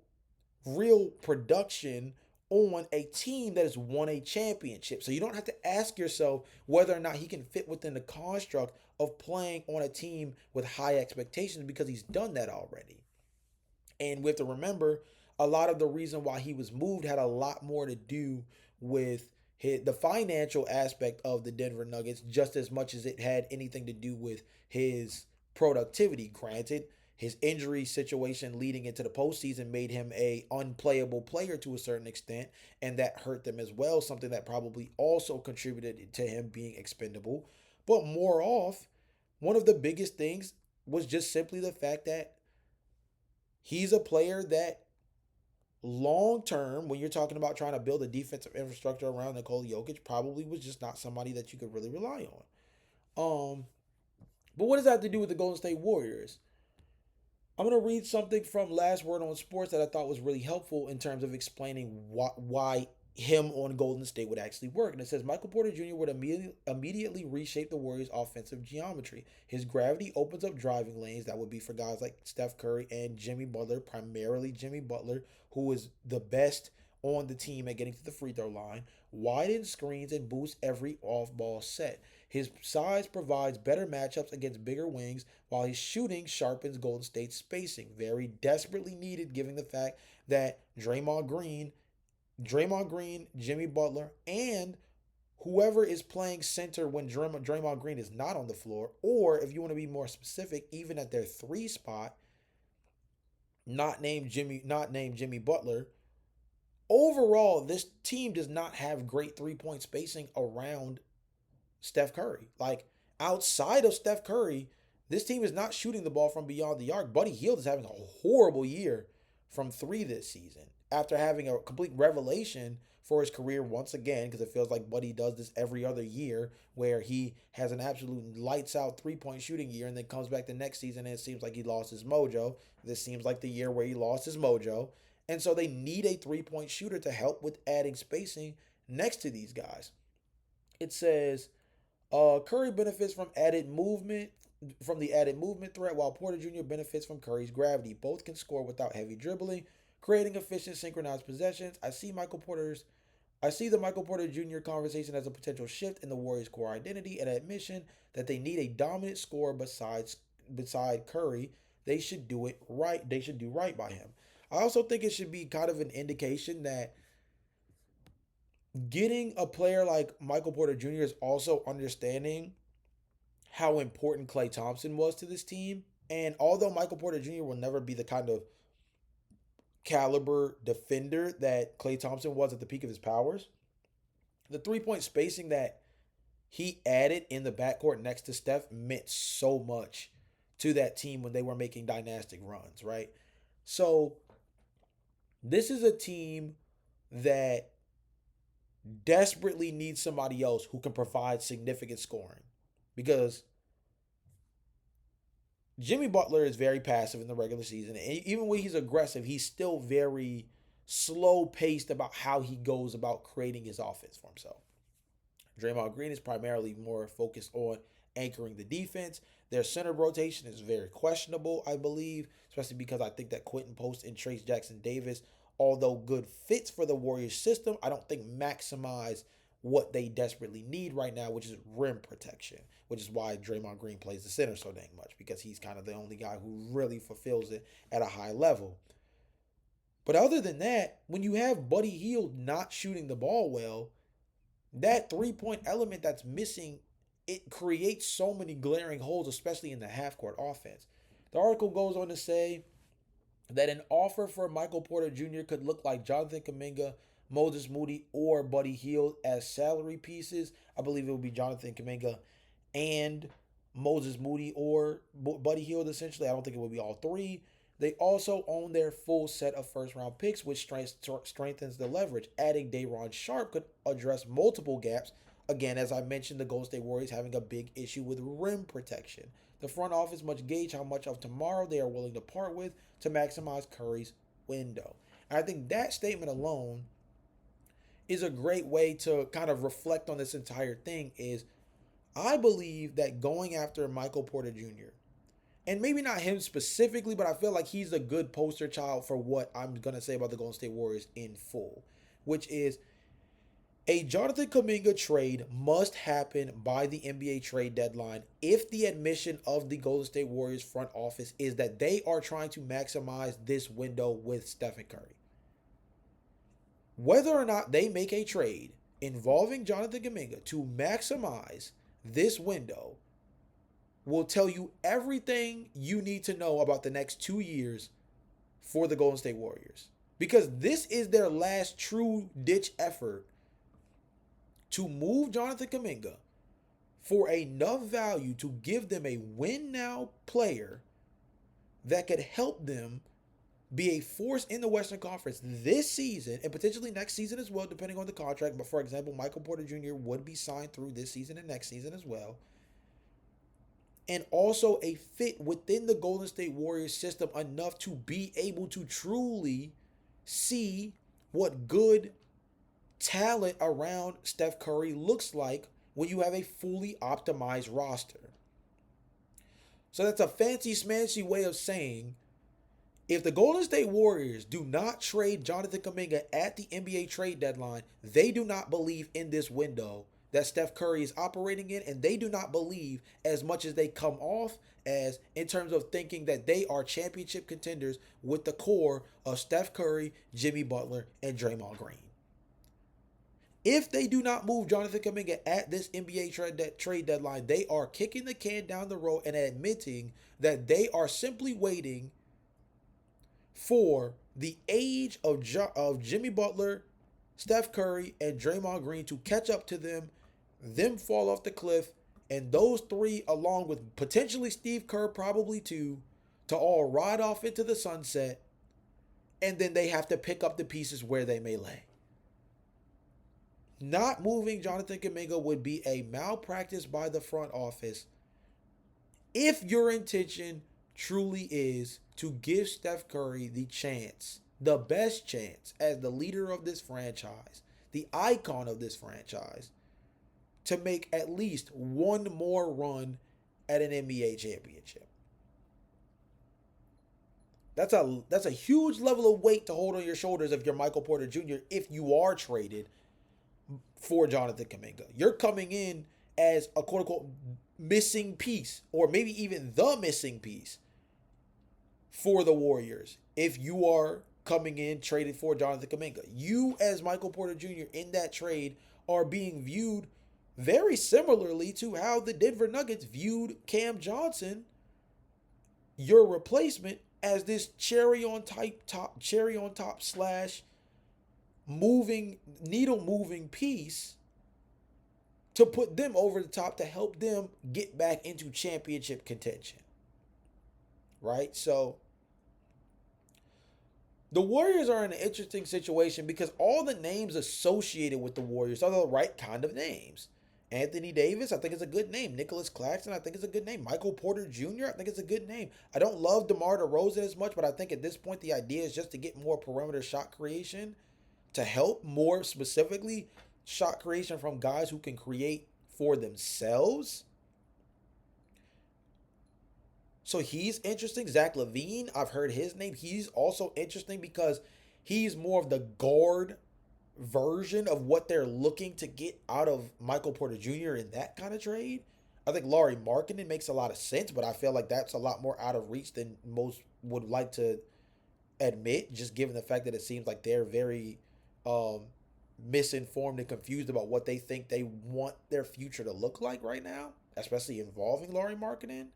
real production on a team that has won a championship. So you don't have to ask yourself whether or not he can fit within the construct of playing on a team with high expectations because he's done that already. And we have to remember a lot of the reason why he was moved had a lot more to do with the financial aspect of the Denver Nuggets just as much as it had anything to do with his productivity. Granted, his injury situation leading into the postseason made him a unplayable player to a certain extent, and that hurt them as well, something that probably also contributed to him being expendable. But more off, one of the biggest things was just simply the fact that he's a player that long term, when you're talking about trying to build a defensive infrastructure around Nikola Jokic, probably was just not somebody that you could really rely on. But what does that have to do with the Golden State Warriors? I'm going to read something from Last Word on Sports that I thought was really helpful in terms of explaining why him on Golden State would actually work. And it says Michael Porter Jr. would immediately reshape the Warriors' offensive geometry. His gravity opens up driving lanes that would be for guys like Steph Curry and Jimmy Butler, primarily Jimmy Butler, who is the best on the team at getting to the free throw line, widens screens and boosts every off-ball set. His size provides better matchups against bigger wings, while his shooting sharpens Golden State's spacing. Very desperately needed, given the fact that Draymond Green, Jimmy Butler, and whoever is playing center when Draymond Green is not on the floor, or if you want to be more specific, even at their three spot, not named Jimmy Butler. Overall, this team does not have great 3-point spacing around Steph Curry. Like outside of Steph Curry, this team is not shooting the ball from beyond the arc. Buddy Hield is having a horrible year from three this season after having a complete revelation for his career once again, because it feels like Buddy does this every other year where he has an absolute lights out 3-point shooting year and then comes back the next season and it seems like he lost his mojo. This seems like the year where he lost his mojo. And so they need a 3-point shooter to help with adding spacing next to these guys. It says Curry benefits from the added movement threat, while Porter Jr. benefits from Curry's gravity. Both can score without heavy dribbling, creating efficient synchronized possessions. I see the Michael Porter Jr. conversation as a potential shift in the Warriors' core identity and admission that they need a dominant scorer beside Curry. They should do it right. They should do right by him. I also think it should be kind of an indication that getting a player like Michael Porter Jr. is also understanding how important Klay Thompson was to this team. And although Michael Porter Jr. will never be the kind of caliber defender that Klay Thompson was at the peak of his powers, the 3-point spacing that he added in the backcourt next to Steph meant so much to that team when they were making dynastic runs, right? So this is a team that desperately needs somebody else who can provide significant scoring, because Jimmy Butler is very passive in the regular season. And even when he's aggressive, he's still very slow paced about how he goes about creating his offense for himself. Draymond Green is primarily more focused on anchoring the defense. Their center rotation is very questionable, I believe, especially because I think that Quentin Post and Trace Jackson Davis, although good fits for the Warriors system, I don't think maximize what they desperately need right now, which is rim protection, which is why Draymond Green plays the center so dang much, because he's kind of the only guy who really fulfills it at a high level. But other than that, when you have Buddy Hield not shooting the ball well, that 3-point element that's missing, it creates so many glaring holes, especially in the half-court offense. The article goes on to say that an offer for Michael Porter Jr. could look like Jonathan Kuminga, Moses Moody, or Buddy Hield as salary pieces. I believe it would be Jonathan Kuminga and Moses Moody or Buddy Hield, essentially. I don't think it would be all three. They also own their full set of first-round picks, which strengthens the leverage. Adding Day'Ron Sharpe could address multiple gaps. Again, as I mentioned, the Golden State Warriors having a big issue with rim protection. The front office must gauge how much of tomorrow they are willing to part with to maximize Curry's window. And I think that statement alone is a great way to kind of reflect on this entire thing. Is I believe that going after Michael Porter Jr., and maybe not him specifically, but I feel like he's a good poster child for what I'm going to say about the Golden State Warriors in full, which is a Jonathan Kuminga trade must happen by the NBA trade deadline if the admission of the Golden State Warriors front office is that they are trying to maximize this window with Stephen Curry. Whether or not they make a trade involving Jonathan Kuminga to maximize this window will tell you everything you need to know about the next 2 years for the Golden State Warriors. Because this is their last true ditch effort to move Jonathan Kuminga for enough value to give them a win now player that could help them be a force in the Western Conference this season and potentially next season as well, depending on the contract. But for example, Michael Porter Jr. would be signed through this season and next season as well. And also a fit within the Golden State Warriors system enough to be able to truly see what good talent around Steph Curry looks like when you have a fully optimized roster. So that's a fancy smancy way of saying if the Golden State Warriors do not trade Jonathan Kuminga at the NBA trade deadline, they do not believe in this window that Steph Curry is operating in, and they do not believe as much as they come off as in terms of thinking that they are championship contenders with the core of Steph Curry, Jimmy Butler, and Draymond Green. If they do not move Jonathan Kuminga at this NBA trade deadline, they are kicking the can down the road and admitting that they are simply waiting for the age of Jimmy Butler, Steph Curry, and Draymond Green to catch up to them fall off the cliff, and those three, along with potentially Steve Kerr, probably too, to all ride off into the sunset, and then they have to pick up the pieces where they may lay. Not moving Jonathan Kuminga would be a malpractice by the front office if your intention truly is to give Steph Curry the chance, the best chance as the leader of this franchise, the icon of this franchise, to make at least one more run at an NBA championship. That's a huge level of weight to hold on your shoulders if you're Michael Porter Jr. if you are traded for Jonathan Kuminga. You're coming in as a quote-unquote missing piece, or maybe even the missing piece for the Warriors if you are coming in traded for Jonathan Kuminga. You as Michael Porter Jr. in that trade are being viewed very similarly to how the Denver Nuggets viewed Cam Johnson, your replacement, as this cherry on top slash needle moving piece to put them over the top to help them get back into championship contention. Right? So the Warriors are in an interesting situation because all the names associated with the Warriors are the right kind of names. Anthony Davis, I think it's a good name. Nicholas Claxton, I think it's a good name. Michael Porter Jr., I think it's a good name. I don't love DeMar DeRozan as much, but I think at this point the idea is just to get more perimeter shot creation, to help more specifically shot creation from guys who can create for themselves. So he's interesting. Zach LaVine, I've heard his name. He's also interesting because he's more of the guard version of what they're looking to get out of Michael Porter Jr. in that kind of trade. I think Lauri Markkanen makes a lot of sense, but I feel like that's a lot more out of reach than most would like to admit, just given the fact that it seems like they're very misinformed and confused about what they think they want their future to look like right now, especially involving Lauri Markkanen.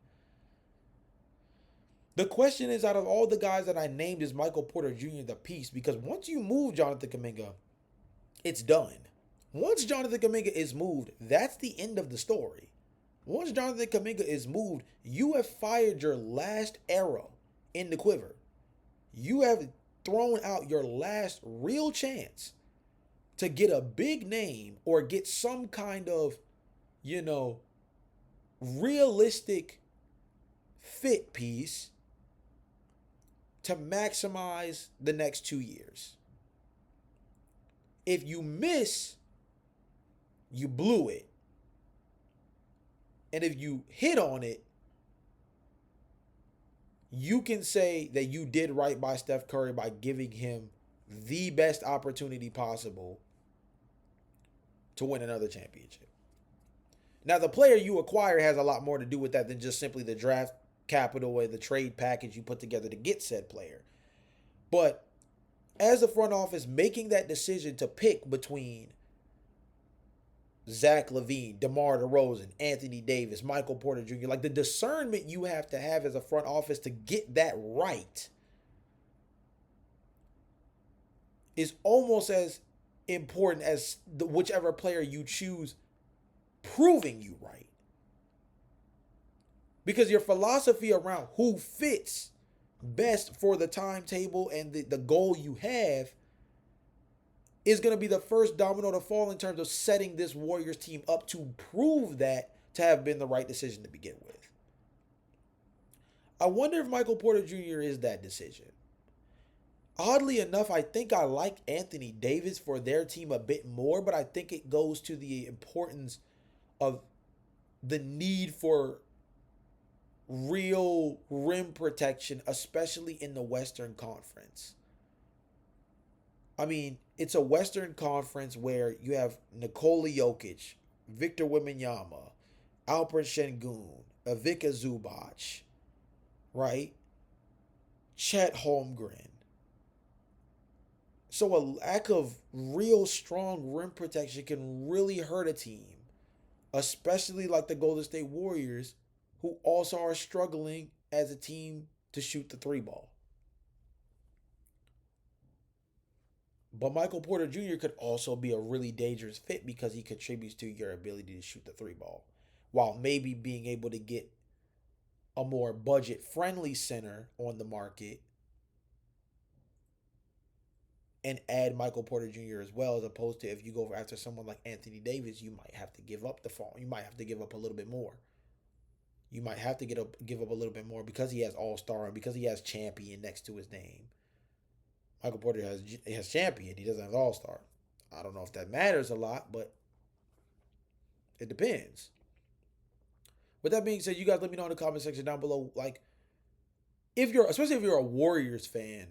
The question is, out of all the guys that I named, is Michael Porter Jr. the piece? Because once you move Jonathan Kuminga, it's done. Once Jonathan Kuminga is moved, that's the end of the story. Once Jonathan Kuminga is moved, you have fired your last arrow in the quiver. You have thrown out your last real chance to get a big name or get some kind of, realistic fit piece to maximize the next 2 years. If you miss, you blew it. And if you hit on it, you can say that you did right by Steph Curry by giving him the best opportunity possible to win another championship. Now, the player you acquire has a lot more to do with that than just simply the draft capital or the trade package you put together to get said player. But as the front office making that decision to pick between Zach LaVine, DeMar DeRozan, Anthony Davis, Michael Porter Jr., like the discernment you have to have as a front office to get that right is almost as important as whichever player you choose proving you right. Because your philosophy around who fits best for the timetable and the goal you have is going to be the first domino to fall in terms of setting this Warriors team up to prove that to have been the right decision to begin with. I wonder if Michael Porter Jr. is that decision. Oddly enough, I think I like Anthony Davis for their team a bit more, but I think it goes to the importance of the need for real rim protection, especially in the Western Conference. I mean, it's a Western Conference where you have Nikola Jokic, Victor Wembanyama, Alperen Sengun, Ivica Zubac, right? Chet Holmgren. So a lack of real strong rim protection can really hurt a team, especially like the Golden State Warriors, who also are struggling as a team to shoot the three ball. But Michael Porter Jr. could also be a really dangerous fit because he contributes to your ability to shoot the three ball, while maybe being able to get a more budget friendly center on the market and add Michael Porter Jr. as well, as opposed to if you go after someone like Anthony Davis, you might have to give up the fall. You might have to give up a little bit more. You might have to give up a little bit more because he has All Star and because he has champion next to his name. Michael Porter has champion. He doesn't have All Star. I don't know if that matters a lot, but it depends. With that being said, you guys let me know in the comment section down below, like, especially if you're a Warriors fan,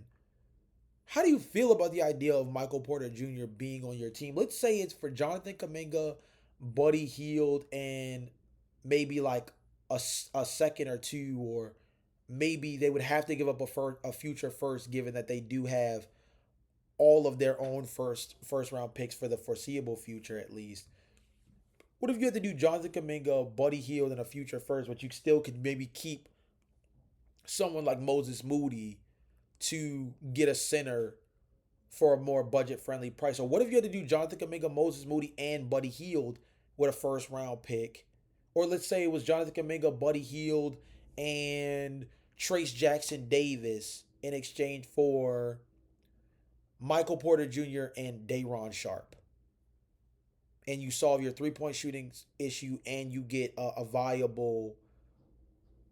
how do you feel about the idea of Michael Porter Jr. being on your team? Let's say it's for Jonathan Kuminga, Buddy Hield, and maybe like a second or two, or maybe they would have to give up a future first, given that they do have all of their own first round picks for the foreseeable future at least. What if you had to do Jonathan Kuminga, Buddy Hield, and a future first, but you still could maybe keep someone like Moses Moody to get a center for a more budget friendly price? Or what if you had to do Jonathan Kuminga, Moses Moody, and Buddy Hield with a first round pick? Or let's say it was Jonathan Kuminga, Buddy Hield, and Trace Jackson Davis in exchange for Michael Porter Jr. and Day'Ron Sharpe. And you solve your 3-point shooting issue and you get a viable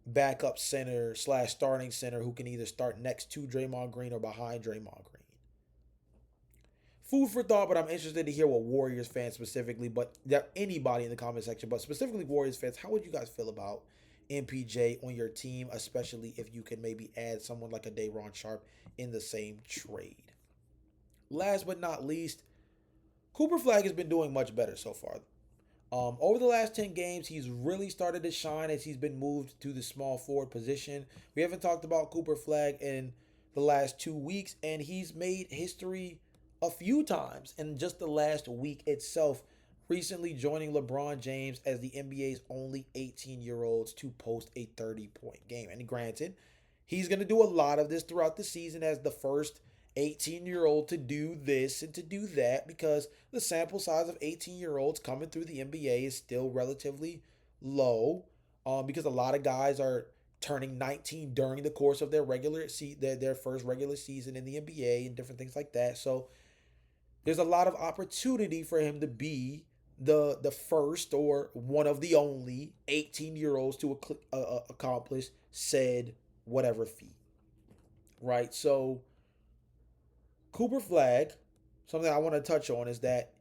backup center / starting center who can either start next to Draymond Green or behind Draymond Green. Food for thought, but I'm interested to hear what Warriors fans specifically, but anybody in the comment section, but specifically Warriors fans, how would you guys feel about MPJ on your team, especially if you could maybe add someone like a Day'Ron Sharpe in the same trade? Last but not least, Cooper Flagg has been doing much better so far. Over the last 10 games, he's really started to shine as he's been moved to the small forward position. We haven't talked about Cooper Flagg in the last 2 weeks, and he's made history a few times in just the last week itself, recently joining LeBron James as the NBA's only 18-year-olds to post a 30-point game. And granted, he's going to do a lot of this throughout the season as the first 18-year-old to do this and to do that, because the sample size of 18-year-olds coming through the NBA is still relatively low, because a lot of guys are turning 19 during the course of their their first regular season in the NBA and different things like that. So there's a lot of opportunity for him to be the first or one of the only 18-year-olds to accomplish said whatever feat, right? So Cooper Flagg, something I want to touch on is that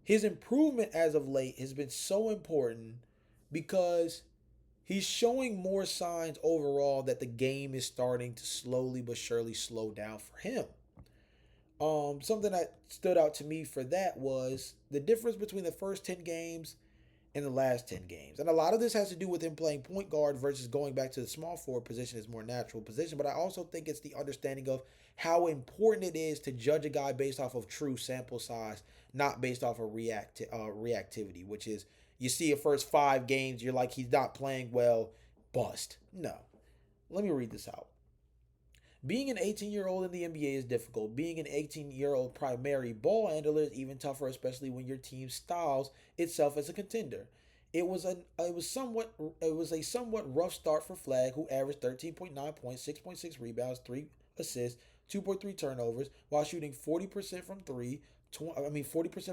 his improvement as of late has been so important because he's showing more signs overall that the game is starting to slowly but surely slow down for him. Something that stood out to me for that was the difference between the first 10 games and the last 10 games. And a lot of this has to do with him playing point guard versus going back to the small forward position, his more natural position. But I also think it's the understanding of how important it is to judge a guy based off of true sample size, not based off of reactivity, which is you see a first 5 games, you're like, he's not playing well, bust. No. Let me read this out. Being an 18-year-old in the NBA is difficult. Being an 18-year-old primary ball handler is even tougher, especially when your team styles itself as a contender. It was a somewhat rough start for Flagg, who averaged 13.9 points, 6.6 rebounds, 3 assists, 2.3 turnovers, while shooting 40% from 40%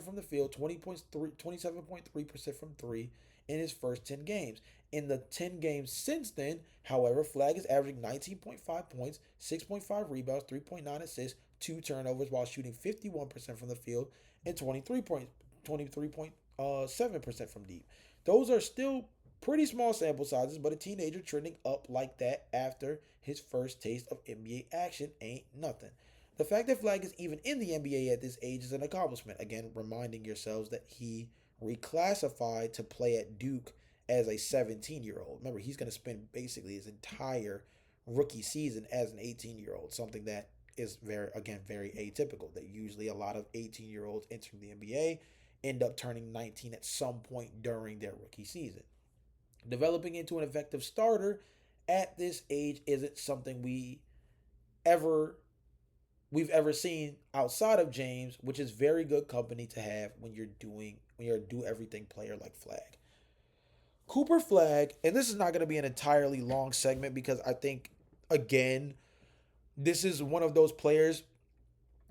from the field, 27.3% from 3 in his first 10 games. In the 10 games since then, however, Flagg is averaging 19.5 points, 6.5 rebounds, 3.9 assists, 2 turnovers while shooting 51% from the field and 23.7% from deep. Those are still pretty small sample sizes, but a teenager trending up like that after his first taste of NBA action ain't nothing. The fact that Flagg is even in the NBA at this age is an accomplishment. Again, reminding yourselves that he reclassified to play at Duke as a 17-year-old. Remember, he's going to spend basically his entire rookie season as an 18-year-old, something that is very atypical. That usually a lot of 18-year-olds entering the NBA end up turning 19 at some point during their rookie season. Developing into an effective starter at this age isn't something ever we've ever seen outside of James, which is very good company to have when you're a do everything player like Flagg. Cooper Flagg, and this is not going to be an entirely long segment because I think, again, this is one of those players,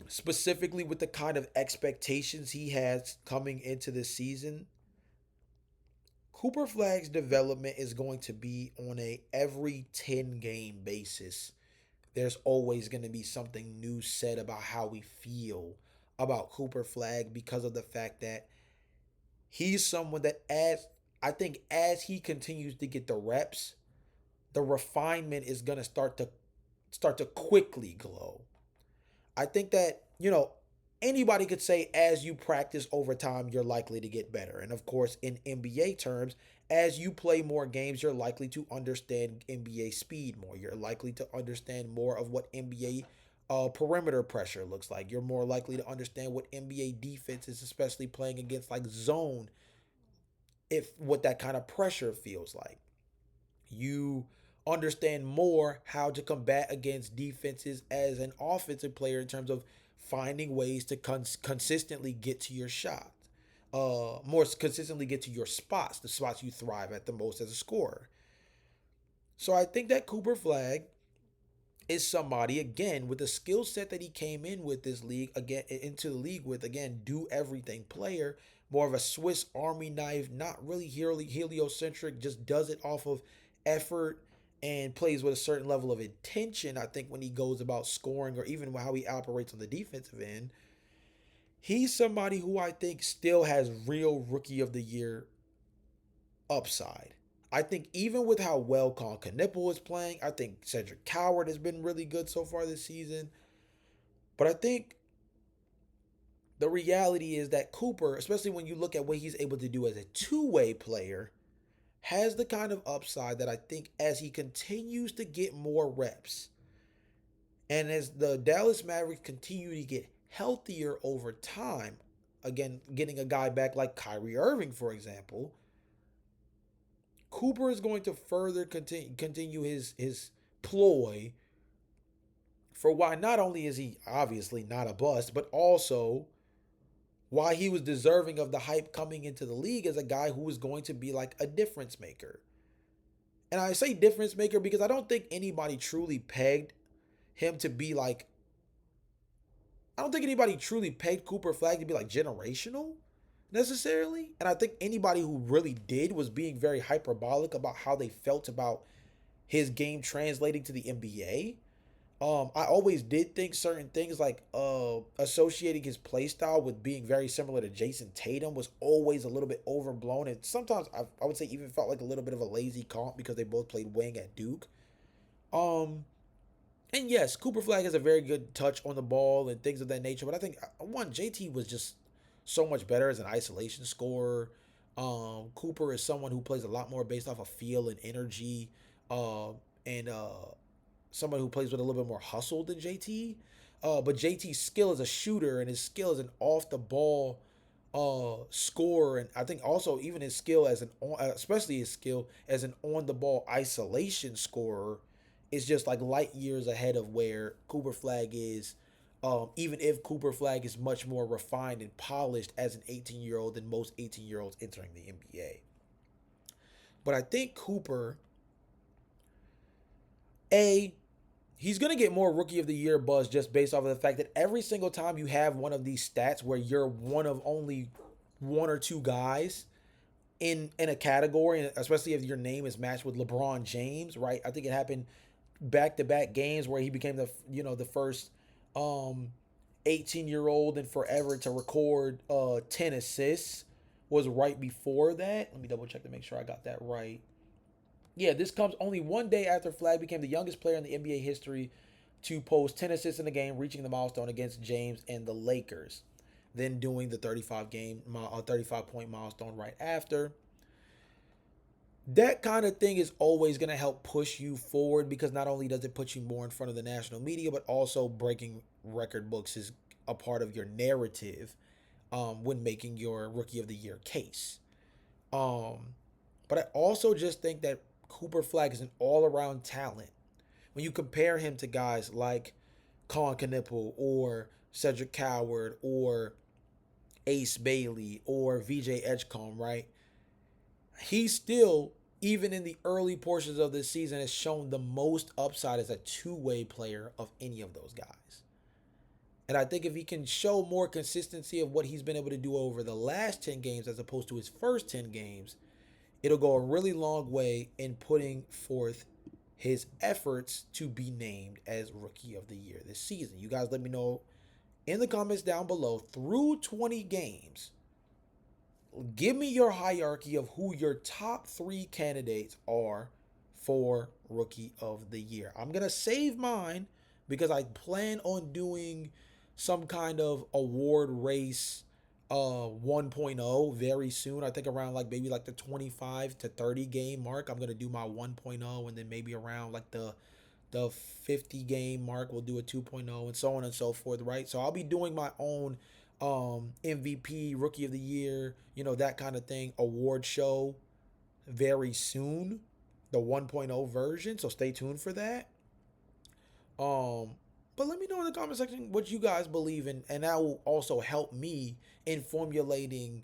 specifically with the kind of expectations he has coming into this season. Cooper Flagg's development is going to be on a every 10 game basis. There's always going to be something new said about how we feel about Cooper Flagg because of the fact that he's someone that as he continues to get the reps, the refinement is gonna start to quickly glow. I think that, anybody could say as you practice over time, you're likely to get better. And of course, in NBA terms, as you play more games, you're likely to understand NBA speed more. You're likely to understand more of what NBA perimeter pressure looks like. You're more likely to understand what NBA defense is, especially playing against like zone, if what that kind of pressure feels like. You understand more how to combat against defenses as an offensive player in terms of finding ways to consistently get to your shot, more consistently get to your spots, the spots you thrive at the most as a scorer. So I think that Cooper Flagg is somebody, again, with the skill set that he came in with this league, again, into the league with, again, do everything player, more of a Swiss Army knife, not really heliocentric, just does it off of effort and plays with a certain level of intention. I think when he goes about scoring or even how he operates on the defensive end, he's somebody who I think still has real rookie of the year upside. I think even with how well Colin Knippel is playing, I think Cedric Coward has been really good so far this season. But I think the reality is that Cooper, especially when you look at what he's able to do as a two-way player, has the kind of upside that I think as he continues to get more reps and as the Dallas Mavericks continue to get healthier over time, again, getting a guy back like Kyrie Irving, for example, Cooper is going to further continue his ploy for why not only is he obviously not a bust, but also why he was deserving of the hype coming into the league as a guy who was going to be like a difference maker. And I say difference maker because I don't think anybody truly pegged him to be like, I don't think anybody truly pegged Cooper Flagg to be like generational necessarily. And I think anybody who really did was being very hyperbolic about how they felt about his game translating to the NBA. I always did think certain things like associating his play style with being very similar to Jason Tatum was always a little bit overblown, and sometimes I would say even felt like a little bit of a lazy comp because they both played wing at Duke. Um, and yes, Cooper Flagg has a very good touch on the ball and things of that nature, but I think one JT was just so much better as an isolation scorer. Cooper is someone who plays a lot more based off of feel and energy, and someone who plays with a little bit more hustle than JT. But JT's skill as a shooter and his skill as an off the ball scorer, and I think also even his skill as especially his skill as an on the ball isolation scorer is just like light years ahead of where Cooper Flagg is. Even if Cooper Flagg is much more refined and polished as an 18-year-old than most 18-year-olds entering the NBA. But I think Cooper, A, he's going to get more rookie of the year buzz just based off of the fact that every single time you have one of these stats where you're one of only one or two guys in a category, especially if your name is matched with LeBron James, right? I think it happened back-to-back games where he became the first 18-year-old in forever to record 10 assists was right before that. Let me double check to make sure I got that right. Yeah, this comes only one day after Flagg became the youngest player in the NBA history to post 10 assists in a game, reaching the milestone against James and the Lakers. Then doing the 35 point milestone right after. That kind of thing is always going to help push you forward because not only does it put you more in front of the national media, but also breaking record books is a part of your narrative when making your rookie of the year case. But I also just think that Cooper Flagg is an all around talent. When you compare him to guys like Colin Knipple or Cedric Coward or Ace Bailey or VJ Edgecombe, right? He still, even in the early portions of this season, has shown the most upside as a two-way player of any of those guys. And I think if he can show more consistency of what he's been able to do over the last 10 games as opposed to his first 10 games, it'll go a really long way in putting forth his efforts to be named as Rookie of the Year this season. You guys let me know in the comments down below through 20 games. Give me your hierarchy of who your top 3 candidates are for Rookie of the Year. I'm going to save mine because I plan on doing some kind of award race 1.0 very soon. I think around like maybe like the 25 to 30 game mark. I'm going to do my 1.0 and then maybe around like the 50 game mark we'll do a 2.0 and so on and so forth, right? So I'll be doing my own MVP, Rookie of the Year, that kind of thing, award show very soon, the 1.0 version. So stay tuned for that. But let me know in the comment section what you guys believe in, and that will also help me in formulating,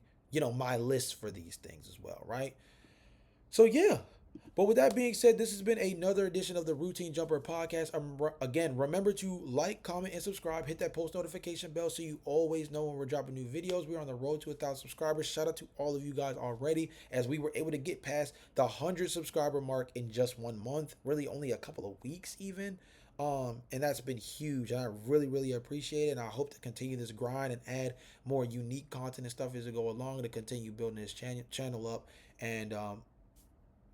my list for these things as well, right? So yeah. But with that being said, this has been another edition of the Routine Jumper Podcast. Again, remember to like, comment, and subscribe. Hit that post notification bell so you always know when we're dropping new videos. We're on the road to 1,000 subscribers. Shout out to all of you guys already as we were able to get past the 100 subscriber mark in just 1 month. Really only a couple of weeks even. And that's been huge. And I really, really appreciate it. And I hope to continue this grind and add more unique content and stuff as we go along to continue building this channel up. And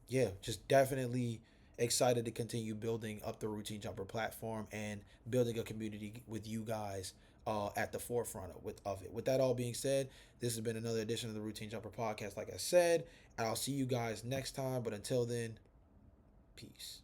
yeah, just definitely excited to continue building up the Routine Jumper platform and building a community with you guys at the forefront of it. With that all being said, this has been another edition of the Routine Jumper Podcast, like I said, and I'll see you guys next time. But until then, peace.